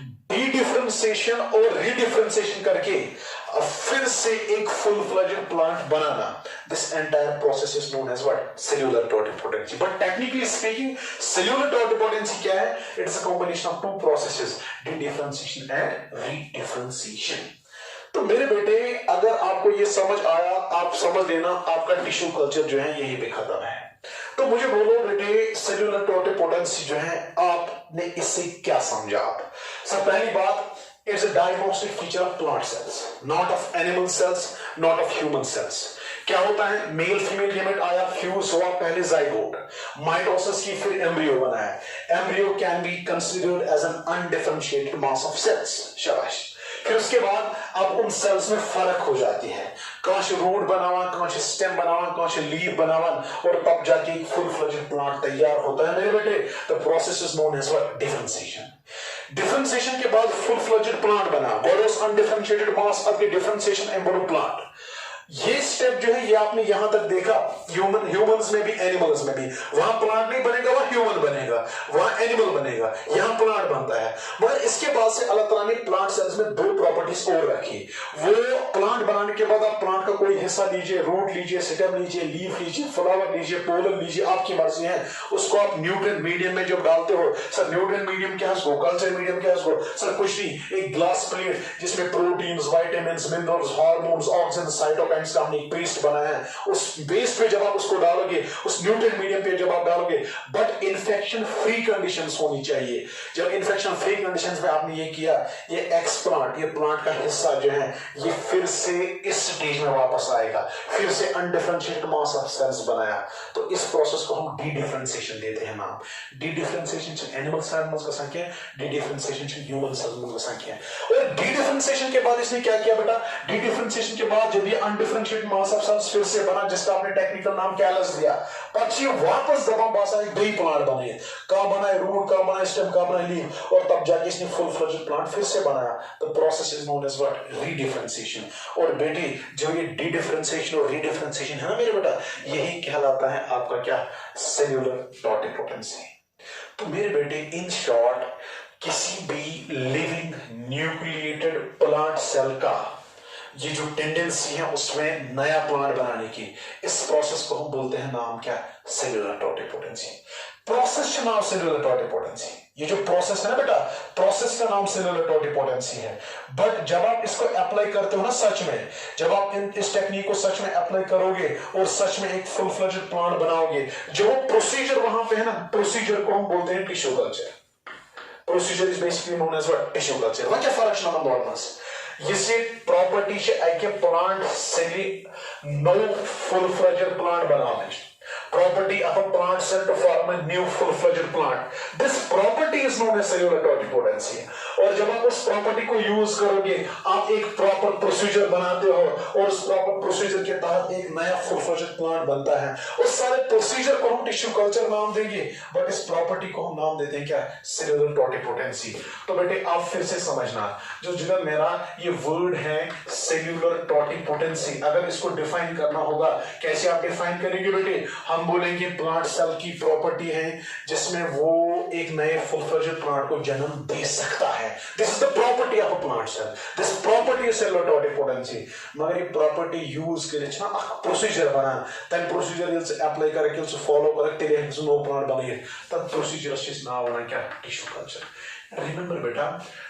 डी डिफरेंशिएशन और रीडिफरेंशिएशन करके फिर से एक फुल फ्लेज्ड प्लांट बनाना। This entire process is known as what, cellular totipotency. But technically speaking cellular totipotency क्या है, it's a combination of two processes, dedifferentiation and redifferentiation. तो मेरे बेटे अगर आपको ये समझ आया, आप समझ लेना आपका टिश्यू कल्चर जो है यही पे खत्म है। तो मुझे बोलो बेटे सेल्यूलर टोटिपोटेंसी जो है आपने इससे क्या समझा। आप सब पहली बात, it's a diagnostic feature of plant cells, not of animal cells, not of human cells. क्या होता है, मेल फीमेल गेमेट आया, फ्यूज हुआ, पहले जाइगोट, माइटोसिस की, फिर एम्ब्रियो बना है। Embryo can be considered as an undifferentiated mass of cells. शाबाश। फिर उसके बाद अब उन सेल्स में फर्क हो जाती है, काश रूट बनावा, काश स्टेम बनावा, काश लीफ बनावा, और तब जाके एक फुल फ्लेज्ड प्लांट तैयार होता है मेरे बेटे। The process is known as what, differentiation. Differentiation के बाद फुल फ्लेज्ड प्लांट बना, गोरोस undifferentiated mass of the differentiation embryo plant. ये स्टेप जो है ये आपने यहां तक देखा, ह्यूमंस में भी एनिमल्स में भी। वहां प्लांट नहीं बनेगा, वहां ह्यूमन बनेगा, वहां एनिमल बनेगा, यहां प्लांट बनता है। मगर इसके बाद से अल्लाह ताला ने प्लांट सेल्स में दो प्रॉपर्टीज और रखी। वो प्लांट बनाने के बाद आप प्लांट का कोई हिस्सा लीजिए, रूट लीजिए, स्टेम लीजिए, लीफ लीजिए, फ्लावर लीजिए, पोलन लीजिए, आपकी मर्जी है। उसको आप न्यूट्रिएंट मीडियम में जब डालते हो, सर न्यूट्रिएंट मीडियम क्या है, कल्चर मीडियम क्या है, सर कुछ नहीं, एक ग्लास प्लेट जिसमें proteins, vitamins, minerals, hormones, oxygen, cytokines का हमने एक पेस्ट बनाया है। उस बेस पे जब आप उसको डालोगे, उस न्यूट्रिएंट मीडियम पे जब आप डालोगे, बट इन्फेक्शन फ्री कंडीशंस होनी चाहिए। जब इन्फेक्शन फ्री कंडीशंस में आपने ये किया, ये एक्स प्लांट, ये प्लांट का हिस्सा जो है, ये फिर से इस स्टेज में वापस आएगा, फिर से अनडिफरेंशिएटेड मास ऑफ सेल्स बनाया। तो इस प्रोसेस को हम डी डिफरेंशिएशन देते हैं नाम। डी डिफरेंशिएशन एनिमल सेल्स का संख्या, डी डिफरेंशिएशन ह्यूमन सेल्स का संख्या। और डी डिफरेंशिएशन के बाद इसने क्या किया बेटा, डी डिफरेंशिएशन के बाद जब ये अनडिफरेंशिएटेड मास ऑफ सेल्स फिर से बना, जिसका आपने टेक्निकल नाम कैलस दिया, पक्षी वापस दबा बासा एक नई प्लांट बने, कहां बना है रूट, कहां बना है स्टेम, कहां बना है लीफ, और तब जाके इसने फुल फ्लेज्ड प्लांट फिर से बनाया। The process is known as what, redifferentiation. और बेटे जो ये डी डिफरेंशिएशन और रीडिफरेंशिएशन है ना मेरे बेटा, यही कहलाता है आपका क्या, सेल्यूलर टोटिपोटेंसी। तो मेरे बेटे इन शॉर्ट, किसी भी लिविंग न्यूक्लिएटेड प्लांट सेल का ये जो टेंडेंसी है उसमें नया प्लांट बनाने की, इस प्रोसेस को हम बोलते हैं नाम क्या, सेल्यूलर टोटिपोटेंसी। प्रोसेस का नाम सेल्यूलर टोटिपोटेंसी। ये जो प्रोसेस है ना बेटा, प्रोसेस का नाम सेल्यूलर टोटिपोटेंसी है। बट जब आप इसको अप्लाई करते हो ना सच में, जब आप इस टेक्निक को सच में अप्लाई करोगे और सच में एक फुल फ्लेज्ड प्लांट बनाओगे, जो प्रोसीजर वहां पे है ना, प्रोसीजर को हम बोलते हैं tissue culture. Procedure is basically known as what, tissue culture. Wat je fark is aan het Je ziet properties je plant cell no full-fledged plant बनाने. Property of a plant cell to form a new full-fledged plant. This property is known as cellular totipotency. और जब आप उस property को use करोगे, आप एक proper procedure बनाते हो और उस प्रॉपर प्रोसीजर के तहत एक नया फुल-फ्लेज्ड प्लांट बनता है। उस सारे प्रोसीजर को हम टिश्यू कल्चर नाम देंगे, बट इस प्रॉपर्टी को हम नाम देते हैं क्या, सेल्यूलर टोटिपोटेंसी। तो बेटे आप फिर से समझना, जो जिधर मेरा ये वर्ड है सेल्यूलर टोटिपोटेंसी, अगर इसको डिफाइन करना होगा, कैसे आप डिफाइन करेंगे बेटे, हम बोलेंगे प्लांट सेल की प्रॉपर्टी है जिसमें वो एक नए फुल-फ्लेज्ड प्लांट को जन्म दे सकता है। This is the property of a plant cell. This property is cellular totipotency. मगर ये प्रॉपर्टी यूज करे ना प्रोसीजर बना, तब प्रोसीजर इल्स अप्लाई करे कि उसे फॉलो करे, तेरे हिस्से नो प्लांट बने, तब प्रोसीजर से नाम बना क्या, टिश्यू कल्चर। रिमेंबर बेटा,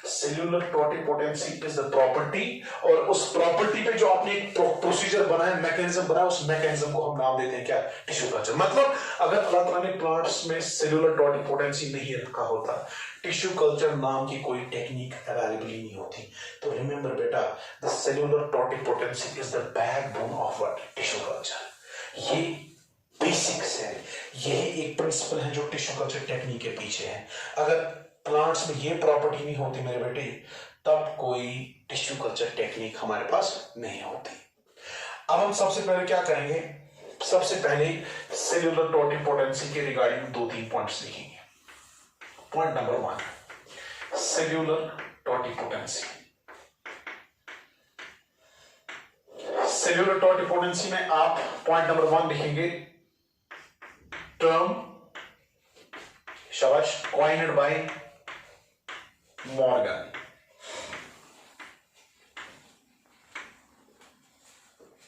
cellular totipotency is the property, और उस प्रॉपर्टी पे जो आपने एक प्रोसीजर बनाया, मैकेनिज्म बनाया, उस मैकेनिज्म को हम नाम देते हैं क्या, टिश्यू कल्चर। मतलब अगर अल्लाह ताला ने प्लांट्स में सेल्यूलर टोटिपोटेंसी नहीं रखा होता, टिश्यू कल्चर नाम की कोई टेक्निक अवेलेबल ही नहीं होती। तो रिमेंबर बेटा, the cellular totipotency is the backbone of what, tissue culture. ये बेसिक्स है, यही एक प्रिंसिपल है जो टिश्यू कल्चर टेक्निक के पीछे है। अगर प्लांट्स में ये प्रॉपर्टी नहीं होती मेरे बेटे, तब कोई टिश्यू कल्चर टेक्निक हमारे पास नहीं होती। अब हम सबसे पहले क्या करेंगे, सबसे पहले सेल्यूलर टोटिपोटेंसी के रिगार्डिंग 2-3 पॉइंट्स लिखेंगे। Point number 1, cellular totipotency. Cellular totipotency में आप पॉइंट नंबर 1 लिखेंगे, टर्म शाबाश, coined bye Morgan.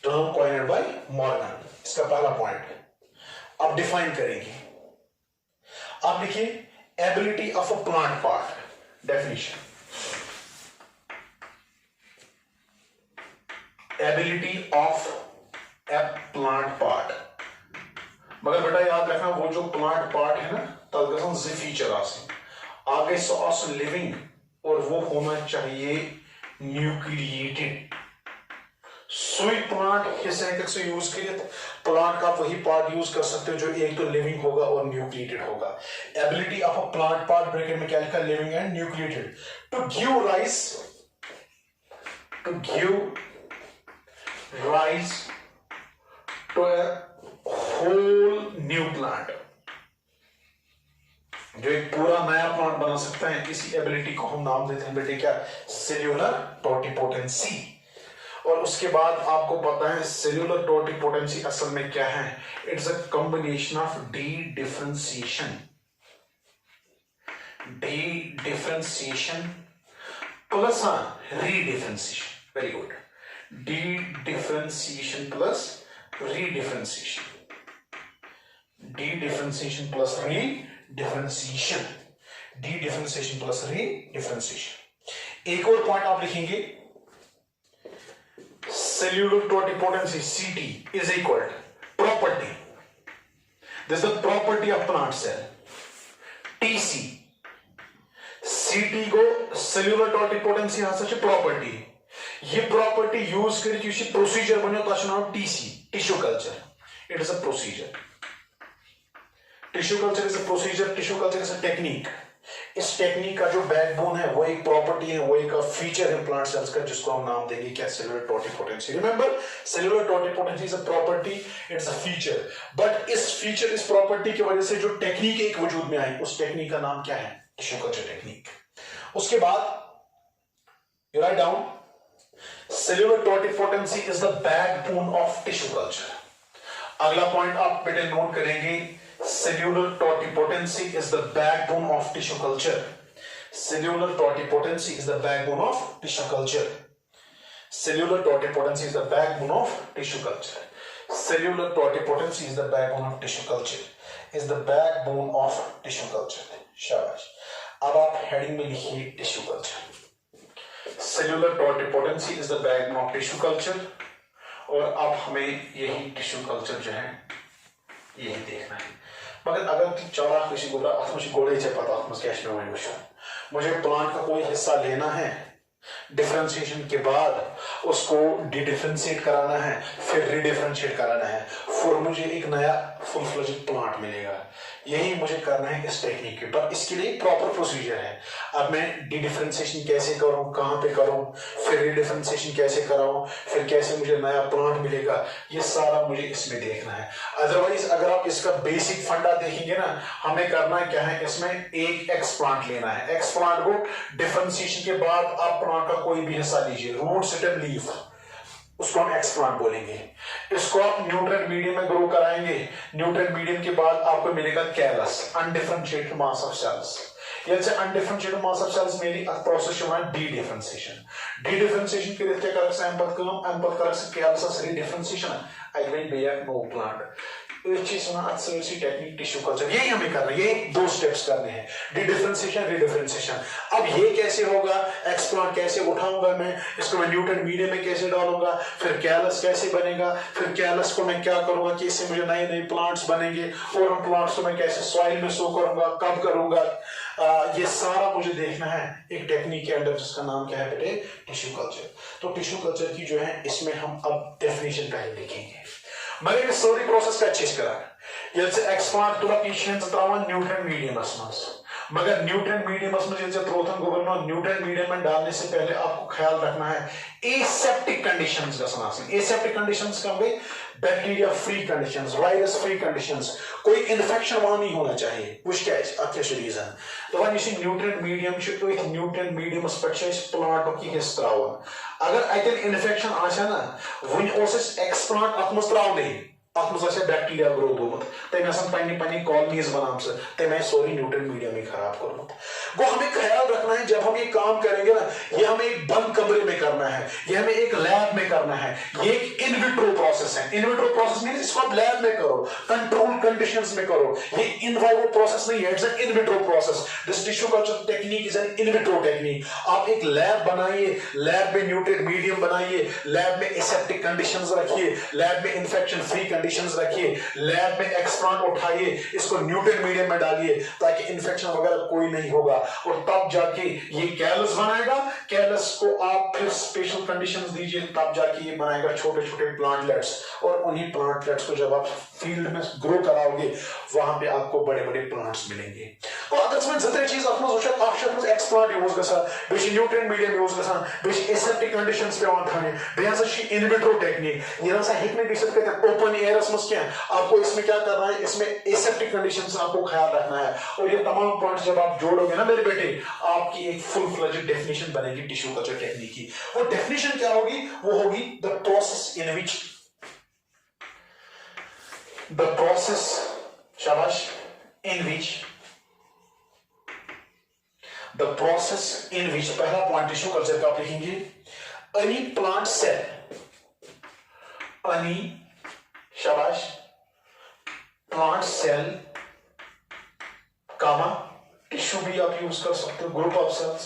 Term coined bye Morgan, इसका पहला पॉइंट। अब डिफाइन करेंगे, आप लिखिए ability of a plant part. Definition, ability of A plant part. मगर बेटा याद रखना, वो जो प्लांट पार्ट है ना, तलगसन जी फीचर आगे सो लिविंग, और वो होना चाहिए न्यूक्लिएटेड। सुई प्लांट हिस्सेटिक से यूज कर प्लांट का वही पार्ट यूज कर सकते हो जो एक तो लिविंग होगा और न्यूक्लिएटेड होगा। Ability of a plant part bracket में क्या लिखा, living and nucleated, to give rise to a whole new plant, जो एक पूरा नया प्लांट बना सकता है। इसी एबिलिटी को हम नाम देते हैं बेटे क्या, सेल्यूलर टोटिपोटेंसी। और उसके बाद आपको पता है सेल्यूलर टोटिपोटेंसी असल में क्या है, it's a combination of D differentiation plus रीडिफरेंशिएशन, very good, D differentiation plus रीडिफरेंशिएशन, D differentiation plus रीडिफरेंशिएशन, D differentiation plus रीडिफरेंशिएशन। एक और पॉइंट आप लिखेंगे, cellular totipotency CT is equal to property, this is the property of plant cell, TC, CT को cellular totipotency हंसा property, ये property use करके procedure बनो तो नाम TC, tissue culture, it is a procedure, tissue culture is a procedure, tissue culture is a technique. इस technique का जो backbone है वो एक प्रॉपर्टी है, वो एक फीचर है प्लांट सेल्स का, जिसको हम नाम देंगे क्या, cellular totipotency. Remember, cellular totipotency is a property, it's a feature, but इस फीचर, इस प्रॉपर्टी की वजह से जो टेक्निक एक वजूद में आई, उस टेक्निक का नाम क्या है, टिश्यू कल्चर टेक्निक। उसके बाद you write down, cellular totipotency is the backbone of tissue culture. अगला पॉइंट आप बेटे नोट करेंगे, cellular totipotency is the backbone of tissue culture, cellular totipotency is the backbone of tissue culture, cellular totipotency is the backbone of tissue culture, cellular totipotency is the backbone of tissue culture, is the backbone of tissue culture। शाबाश। अब आप heading में लिखिए tissue culture, cellular totipotency is the backbone of tissue culture, और अब हमें यही tissue culture जो है यही देखना है। मगर अगर चौरा किसी को मुझे गोले पता मुझे प्लांट का कोई हिस्सा लेना है, डिफरेंशिएशन के बाद उसको डिफरेंशिएट कराना है, फिर रीडिफरेंशिएट कराना है, फिर मुझे एक नया फुल फ्लेज्ड प्लांट मिलेगा। यही मुझे करना है इस टेक्निक के, पर इसके लिए प्रॉपर प्रोसीजर है। अब मैं डिफरेंशिएशन कैसे करूं, कहां पे करूं, फिर रीडिफरेंशिएशन कैसे कराऊं, फिर कैसे मुझे नया प्लांट मिलेगा, ये सारा मुझे इसमें देखना है। अदरवाइज अगर आप इसका बेसिक फंडा देखेंगे ना, हमें करना क्या है, इसमें एक एक्स प्लांट लेना है, एक्स प्लांट को डिफरेंशिएशन के बाद आप प्लांट का कोई भी हिस्सा लीजिए, रूट स्टेम लीफ, उसको हम एक्स प्लांट बोलेंगे। इसको आप न्यूट्रिएंट मीडियम में ग्रो कराएंगे, न्यूट्रिएंट मीडियम के बाद आपको मिलेगा callus, undifferentiated mass of cells. यानी अनडिफरेंशिएटेड मास ऑफ सेल्स मेरी process dedifferentiation, dedifferentiation के लिए क्या कर सकते हैं, एम्पल कर सकते हैं callus redifferentiation, I will be a no plant. Technique tissue culture, यही हमें करना है, ये 2 स्टेप्स करने हैं, डी डिफरेंशिएशन, रीडिफरेंशिएशन। अब ये कैसे होगा, एक्स प्लांट कैसे उठाऊंगा मैं, इसको मैं न्यूट्रिएंट मीडियम में कैसे डालूंगा, फिर कैलस कैसे बनेगा, फिर कैलस को मैं क्या करूंगा, कैसे मुझे नए नए प्लांट्स बनेंगे, और उन प्लांट्स को मैं कैसे सॉइल में सो करूंगा, कब करूंगा, ये सारा मुझे देखना है एक टेक्निक के अंदर, जिसका नाम क्या है बेटे, टिश्यू कल्चर। तो टिश्यू कल्चर की जो है इसमें हम अब डेफिनेशन पहले देखेंगे, मगर ये सारी प्रोसेस का चीज करा एक्सप्लांट तुला पेशेंट्स त्रावन न्यूट्रिएंट मीडियमस मंस, मगर न्यूट्रिएंट मीडियमस में जैसे त्रोथन गोबर न्यूट्रिएंट मीडियम में डालने से पहले आपको ख्याल रखना है एसेप्टिक कंडीशंस गसन आसन। एसेप्टिक कंडीशंस कम गई, bacteria free conditions, virus free conditions, कोई इन्फेक्शन वहां नहीं होना चाहिए। वुश क्या रीजन तो one nutrient medium nutrient mediums पे प्लांट की हिस्स त्रावन, अगर अतन इन्फेक्शन आशा ना वन एक्स प्लांट अत मज त्रावने, बैक्टीरिया ग्रो गोमुत, तमें कॉलोनीज बनाम तमें सोरी न्यूट्रिएंट मीडियम ही खराब कर्मुत। गो हमें ख्याल रखना है जब हम ये काम करेंगे ना, ये हमें एक बंद कमरे में करना है, ये हमें एक लैब में करना है, ये एक इन विट्रो प्रोसेस है। इन विट्रो प्रोसेस मींस इसको आप लैब में करो, कंट्रोल कंडीशंस में करो, ये इन वाइवो प्रोसेस नहीं है, it's an in vitro process. This tissue culture technique is an in vitro technique. आप एक लैब बनाइए, लैब में न्यूट्रिएंट मीडियम बनाइए, लैब में एसेप्टिक कंडीशंस रखिए, लैब में इंफेक्शन फ्री कंडीशन कंडीशंस रखिए, लैब में एक्सप्लांट उठाइए, इसको न्यूट्रल मीडियम में डालिए ताकि इन्फेक्शन वगैरह कोई नहीं होगा, और तब जाके ये कैलस बनाएगा। कैलस को आप फिर स्पेशल कंडीशंस दीजिए, तब जाके ये बनाएगा छोटे छोटे प्लांटलेट्स, और उन्हीं प्लांटलेट्स को जब आप फील्ड में ग्रो कराओगे वहां पे आपको बड़े बड़े प्लांट्स मिलेंगे। तो अगर इसमें जितने चीज अपना सोचा आप एक्सप्लांट यूज गसान, बेशि न्यूट्रिएंट मीडियम यूज गसान, बेशि एसेप्टिक कंडीशंस पे ऑन थाने, बेहसा इन विट्रो टेक्निक, ये ना हेकने गसित कतन ओपन एयरस मस क्या, आपको इसमें क्या करना है, इसमें एसेप्टिक कंडीशंस आपको ख्याल रखना है, और ये तमाम पॉइंट्स जब आप जोड़ोगे ना मेरे बेटे, आपकी एक फुल फ्लेज्ड डेफिनेशन बनेगी टिश्यू कल्चर टेक्निक की। वो डेफिनेशन क्या होगी, वो होगी द प्रोसेस इन विच शाबाश इन विच the process in which, पहला पॉइंट टिश्यू कल्चर का आप लिखेंगे, any plant cell, any शाबाश प्लांट सेल कामा टिश्यू भी आप यूज कर सकते हो, ग्रुप ऑफ सेल्स,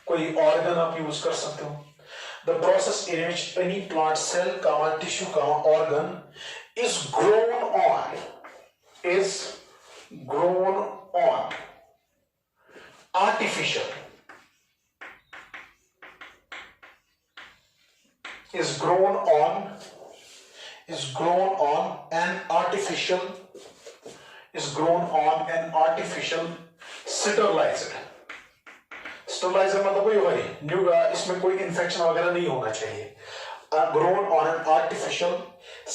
कोई ऑर्गन आप यूज कर सकते हो। The process in which any plant cell comma tissue comma organ is grown on artificial is grown on an artificial sterilized मतलब कोई वही न्यू, इसमें कोई इंफेक्शन वगैरह नहीं होना चाहिए। grown on an artificial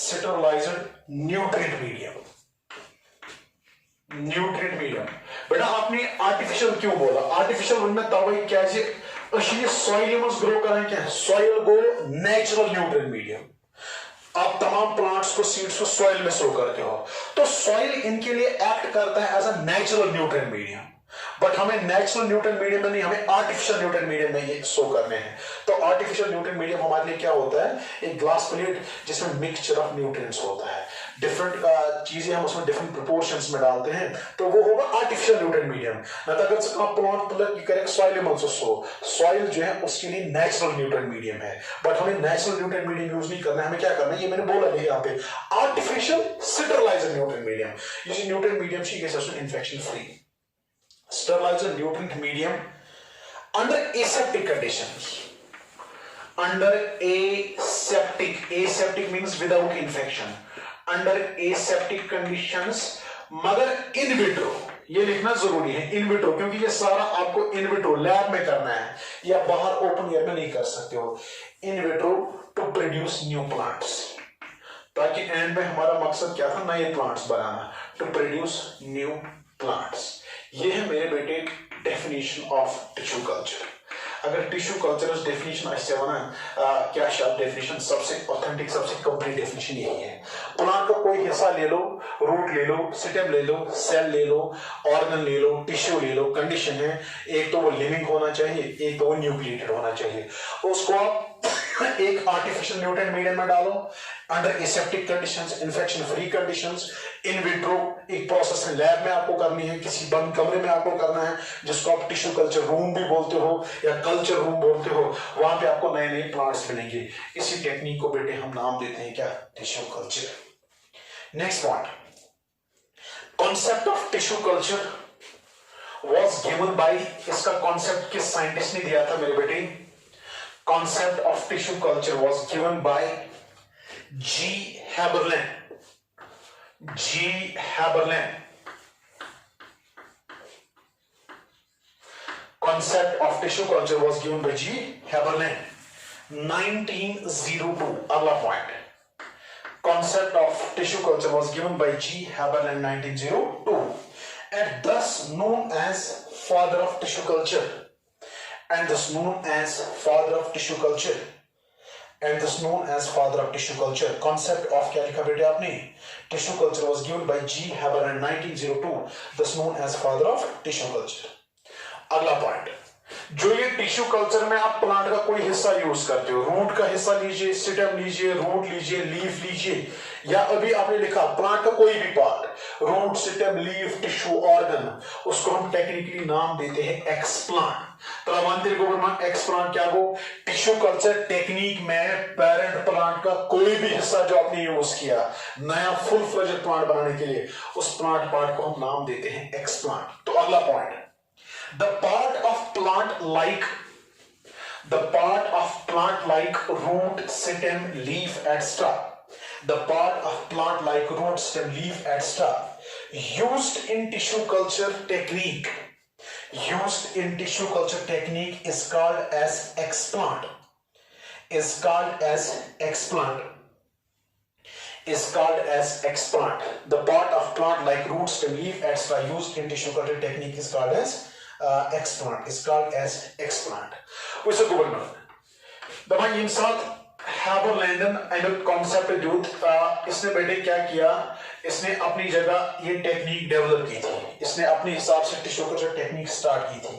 sterilized nutrient medium। बेटा आपने आर्टिफिशियल क्यों बोला? आर्टिफिशियल में तवे क्या सॉइल में ग्रो करें, क्या सॉइल गो नेचुरल न्यूट्रिएंट मीडियम। आप तमाम प्लांट्स को सीड्स को सॉइल में सो करते हो, तो सॉइल इनके लिए एक्ट करता है as a natural nutrient medium, but हमें नेचुरल न्यूट्रिएंट मीडियम में नहीं, हमें आर्टिफिशियल न्यूट्रिएंट मीडियम में ये शो करने हैं। तो आर्टिफिशियल न्यूट्रिएंट मीडियम हमारे लिए क्या होता है, एक ग्लास प्लेट जिसमें मिक्सचर ऑफ न्यूट्रिएंट्स होता है, डिफरेंट चीजें हम उसमें डिफरेंट प्रोपोर्शंस में डालते हैं, तो वो होगा आर्टिफिशियल न्यूट्रिएंट मीडियम। अगर प्लांट करेक्ट सॉइल में सॉइल जो है उसके लिए नेचुरल न्यूट्रिएंट मीडियम है, बट हमें नेचुरल न्यूट्रिएंट मीडियम यूज नहीं करना है, हमें क्या करना है, ये मैंने बोला नहीं यहाँ पे, आर्टिफिशियल स्टेरिलाइज्ड न्यूट्रिएंट मीडियम। ये nutrient medium she infection free sterilized nutrient medium under aseptic conditions, aseptic means without infection, under aseptic conditions, मगर इन विट्रो, ये लिखना जरूरी है इन विट्रो, क्योंकि ये सारा आपको इन विट्रो लैब में करना है, या बाहर ओपन एयर में नहीं कर सकते हो। In vitro to produce new plants, ताकि एंड में हमारा मकसद क्या था, नए प्लांट्स बनाना, टू प्रोड्यूस न्यू प्लांट्स। ये है मेरे बेटे डेफिनेशन ऑफ टिश्यू कल्चर। अगर टिश्यू कल्चर डेफिनेशन ऐसे बना क्या शब्द डेफिनेशन, सबसे ऑथेंटिक सबसे कंप्लीट डेफिनेशन यही है। प्लांट का कोई हिस्सा ले लो, रूट ले लो, स्टेम ले लो, सेल ले लो, ऑर्गन ले लो, टिश्यू ले लो, कंडीशन है एक तो वो लिविंग होना चाहिए, एक तो वो न्यूक्लिएटेड होना चाहिए। उसको आप एक आर्टिफिशियल न्यूट्रिएंट मीडियम में डालो, under aseptic conditions, infection free conditions, in vitro एक प्रोसेस है, लैब में आपको करनी है, किसी बंद कमरे में आपको करना है, जिसको आप टिश्यू कल्चर रूम भी बोलते हो या कल्चर रूम बोलते हो, वहां पे आपको नए नए प्लांट्स मिलेंगे। इसी टेक्निक को बेटे हम नाम देते हैं क्या, tissue culture. Next point, concept of tissue culture was given by, इसका कॉन्सेप्ट किस साइंटिस्ट ने दिया था मेरे बेटे? Concept of tissue culture was given by G. Haberlin. Concept of tissue culture was given by G. Haberlin, 1902. अगला point. Concept of tissue culture was given by G. Haberlin, 1902, and thus known as father of tissue culture. And thus known as father of tissue culture. Concept of क्या लिखा बेटे आपने? Tissue culture was given by G. Haberlin, 1902, thus known as father of tissue culture. अगला point, जो ये tissue culture में आप plant का कोई हिस्सा यूज करते हो, रूट का हिस्सा लीजिए, स्टेम लीजिए, रूट लीजिए, लीफ लीजिए, या अभी आपने लिखा प्लांट का कोई भी part, root, stem, leaf, tissue, organ, उसको हम टेक्निकली नाम देते हैं एक्सप्लांट। एक्सप्लांट क्या हो? टिश्यू कल्चर टेक्निक में पेरेंट प्लांट का कोई भी हिस्सा जो आपने यूज किया नया फुल फ्लेज्ड प्लांट बनाने के लिए, उस प्लांट पार्ट को हम नाम देते हैं एक्सप्लांट। तो अगला point, the part of plant like root, stem, leaf, etc. The part of plant like root, stem, leaf, etc. used in tissue culture technique is called as explant. The part of plant like root, stem, leaf, etc. used in tissue culture technique is called as explant. वैसे governor दबाई इन साथ हैबरलैंडन Amik concept दियुत, इसने बेटे क्या किया, इसने अपनी जगह ये टेक्निक डेवलप की थी, इसने अपने हिसाब से टिश्यू कल्चर टेक्निक स्टार्ट की थी,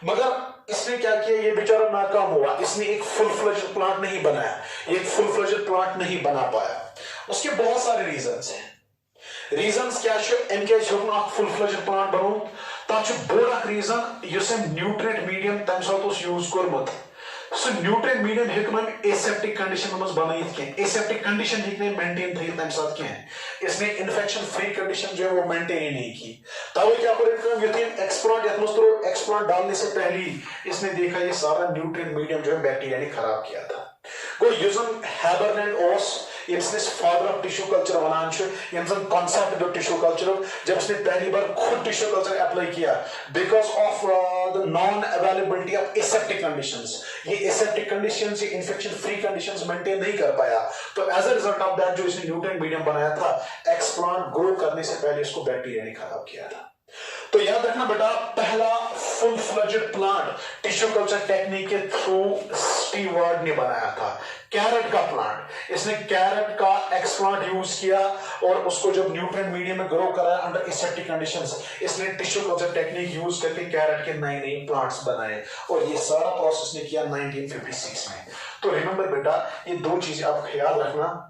मगर इसने क्या किया, ये बेचारा नाकाम हुआ, इसने एक फुल फ्लेज्ड प्लांट नहीं बनाया, एक फुल फ्लेज्ड प्लांट नहीं बना पाया। उसके बहुत सारे रीजंस हैं। रीजंस क्या है इनके फुल फ्लेज्ड प्लांट बनो तक बोड़ रीजन इस न्यूट्रिएंट मीडियम तम सात यूज कोर्मुत, सो न्यूट्रिएंट मीडियम हेक एसेप्टिक कंडीशन मज बनाइथ कह, एसेप्टिक कंडीशन हेक मेंटेन थी तम सात कह, इसने इन्फेक्शन फ्री कंडीशन जो है वो मेंटेन ही नहीं की। तवे क्या एक्सप्लांट एक्सप्लांट डालने से पहले इसने देखा ये सारा न्यूट्रिएंट मीडियम जो है बैक्टीरिया ने खराब किया था। हैबरलैंड ओस फादर ऑफ टिश्यू कल्चर वनान कॉन्सेप्ट टिश्यू कल्चर, जब इसने पहली बार खुद टिश्यू कल्चर अप्लाई किया because of the non availability of aseptic conditions, ये एसेप्टिक कंडीशंस, ये इन्फेक्शन फ्री कंडीशंस मेंटेन नहीं कर पाया, तो as a result of that जो इसने न्यूट्रिएंट मीडियम बनाया था, एक्सप्लांट ग्रो करने से पहले इसको बैक्टीरिया ने खराब किया था। तो याद रखना बेटा, पहला full fledged plant tissue culture technique के थ्रू स्टीवर्ड ने बनाया था, कैरेट का प्लांट। इसने कैरेट का एक्सप्लांट यूज किया और उसको जब न्यूट्रिएंट मीडियम में ग्रो कराया अंडर एसेप्टिक कंडीशंस, इसने टिश्यू कल्चर टेक्निक यूज करके कैरेट के नए नए प्लांट्स बनाए, और ये सारा प्रोसेस ने किया 1956 में। तो रिमेंबर बेटा, ये दो चीजें आप ख्याल रखना,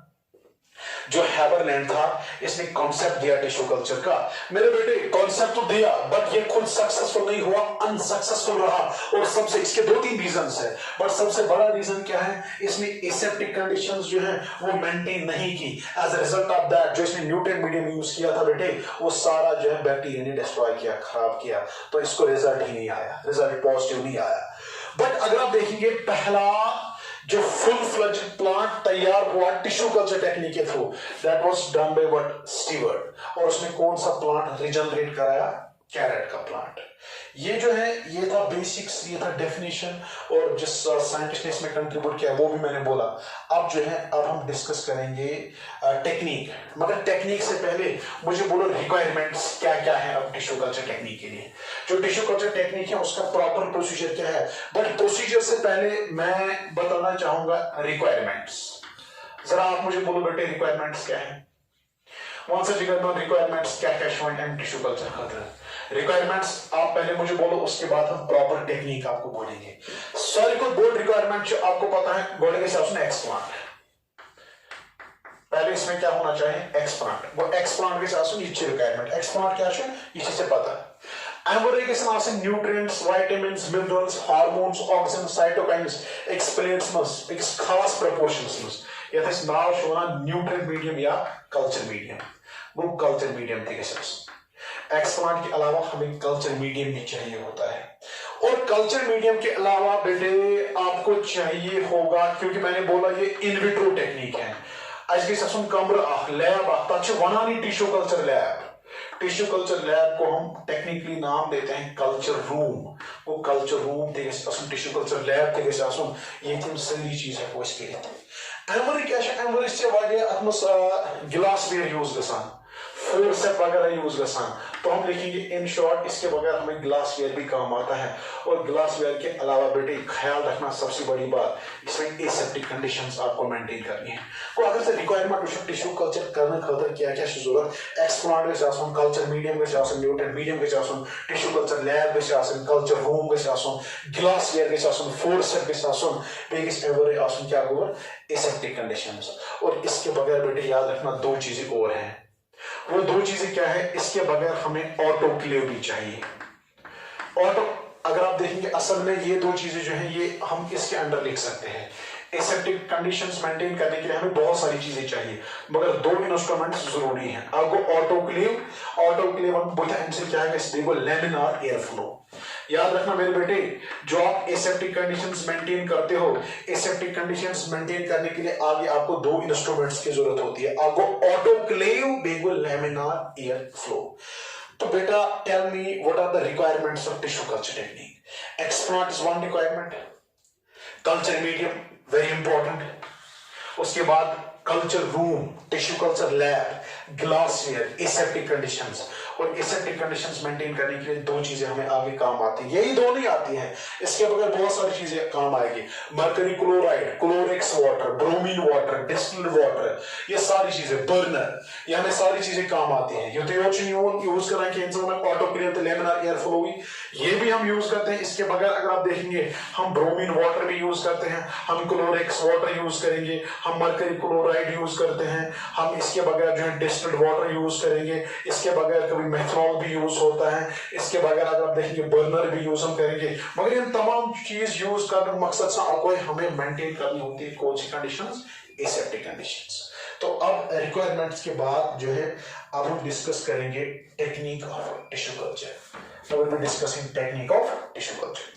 जो हैबरलैंड था इसने कॉन्सेप्ट दिया टिश्यू कल्चर का, मेरे बेटे कॉन्सेप्ट तो दिया बट ये खुद सक्सेसफुल नहीं हुआ, अनसक्सेसफुल रहा, और सबसे इसके 2-3 रीजंस है, बट सबसे बड़ा रीजन क्या है, इसने एसेप्टिक कंडीशंस जो है वो मेंटेन नहीं की। As a result of that जो इसने न्यूट्रिएंट मीडियम यूज किया था बेटे, वो सारा जो है बैक्टीरिया ने डिस्ट्रॉय किया, खराब किया, तो इसको रिजल्ट ही नहीं आया, रिजल्ट पॉजिटिव नहीं आया। बट अगर आप देखेंगे पहला जो फुल फ्लेज्ड प्लांट तैयार हुआ टिश्यू कल्चर टेक्निक के through, that was done by what steward, और उसने कौन सा प्लांट रिजनरेट कराया, कैरेट का प्लांट। ये जो है ये था बेसिक्स, ये था डेफिनेशन, और जिस साइंटिस्ट ने इसमें कंट्रीब्यूट किया वो भी मैंने बोला। अब जो है अब हम डिस्कस करेंगे टेक्निक, मगर टेक्निक से पहले मुझे बोलो रिक्वायरमेंट्स क्या क्या है अब टिश्यू कल्चर टेक्निक के लिए। जो टिश्यू कल्चर टेक्निक है उसका प्रॉपर प्रोसीजर क्या है, बट प्रोसीजर से पहले मैं बताना चाहूंगा रिक्वायरमेंट्स। जरा आप मुझे बोलो बेटे रिक्वायरमेंट्स क्या है, रिक्वायरमेंट्स क्या क्या है टिश्यू कल्चर खातिर। रिक्वायरमेंट्स आप पहले मुझे बोलो, उसके बाद हम प्रॉपर टेक्निक आपको बोलेंगे। सारी को बोर्ड रिक्वायरमेंट जो आपको पता है, गोल्ड के हिसाब से एक्सप्लांट, पहले इसमें क्या होना चाहिए, एक्सप्लांट, वो एक्सप्लांट के हिसाब से ये रिक्वायरमेंट, एक्सप्लांट क्या है इसी से पता है। एम्बोरे के हिसाब से nutrients, vitamins, minerals, hormones, oxygen, cytokines explains मस एक खास प्रोपोर्शंस मस, यथ नाव शोना न्यूट्रिएंट मीडियम या कल्चर मीडियम, वो कल्चर मीडियम के हिसाब से। एक्सप्लांट के अलावा हमें कल्चर मीडियम भी चाहिए होता है, और कल्चर मीडियम के अलावा बेटे आपको चाहिए होगा, क्योंकि मैंने बोला ये इनविट्रो टेक्निक है, आज के ससुन कमर लैब तक वनानी tissue culture lab. Tissue culture lab को हम टेक्निकली नाम देते हैं कल्चर रूम, वो culture room tissue culture lab ये तम सारी चीज है इस कर। एमवरी क्या एमवरी से गिलास वेयर यूज गसान, फोर्सेप वगैरह यूज गसान, तो हम लिखेंगे इन शॉर्ट इसके बगैर हमें ग्लास वेयर भी काम आता है। और ग्लास वेयर के अलावा बेटे ख्याल रखना सबसे बड़ी बात, इसमें एसेप्टिक कंडीशंस आपको मेंटेन करनी है। तो अगर से रिक्वायरमेंट टिश्यू कल्चर करने खातर क्या क्या जरूरत, एक्सपोनेंट गछ आसन, कल्चर मीडियम गछ आसन, न्यूट्रिएंट मीडियम गछ आसन, टिश्यू कल्चर लैब गछ आसन, कल्चर रूम गछ आसन, ग्लास वेयर गछ आसन, फोर्सेप गछ आसन, बे गछ एवरे आसन क्या गोर एसेप्टिक कंडीशंस। और इसके बगैर बेटे याद रखना दो चीजें और हैं, वो दो चीजें क्या है, इसके बगैर हमें ऑटोक्लेव भी चाहिए। ऑटो अगर आप देखेंगे असल में ये दो चीजें जो है ये हम इसके अंडर लिख सकते हैं। एसेप्टिक कंडीशंस मेंटेन करने के लिए हमें बहुत सारी चीजें चाहिए, मगर दो इंस्ट्रूमेंट्स जरूरी हैं। आपको ऑटोक्लेव हम बोलते हैं इनसे क्या है, देखो लैमिनार एयर फ्लो। याद रखना मेरे बेटे, जो आप एसेप्टिक कंडीशंस मेंटेन करते हो, एसेप्टिक कंडीशंस मेंटेन करने के लिए आगे आपको दो इंस्ट्रूमेंट्स की जरूरत होती है, आपको ऑटोक्लेव बेगो लैमिनार एयर फ्लो। तो बेटा tell me what are the requirements of tissue culture technique. Exponent is one requirement, culture medium very important, उसके बाद culture room, tissue culture lab, glassware, aseptic conditions. और aseptic conditions maintain करने के लिए दो चीजें हमें आगे काम आती हैं, यही दो नहीं आती हैं, इसके बगैर बहुत सारी चीजें काम आएगी। मर्करी क्लोराइड, क्लोरिक्स water, bromine water, distilled water, ये सारी चीजें, बर्नर, ये हमें सारी चीजें काम आती हैं। यूज करेंगे ऑटोक्लेव लैमिनार एयर फ्लो, ये भी हम यूज करते हैं। इसके बगैर अगर आप देखेंगे हम ब्रोमीन वाटर भी यूज करते हैं, हम क्लोरिक्स वाटर यूज करेंगे, हम मर्करी क्लोराइड यूज करते हैं, हम इसके बगैर जो है डिस्टिल्ड वाटर यूज करेंगे, इसके बगैर कभी मेथनॉल भी यूज होता है, इसके बगैर अगर आप देखेंगे बर्नर भी यूज हम करेंगे। मगर इन तमाम चीज यूज करने का मकसद से आपको हमें मेंटेन करनी होती है कौन सी कंडीशंस, एसेप्टिक कंडीशंस। तो अब रिक्वायरमेंट्स के बाद जो है अब हम डिस्कस करेंगे technique of tissue culture. Now we'll be discussing technique of tissue culture.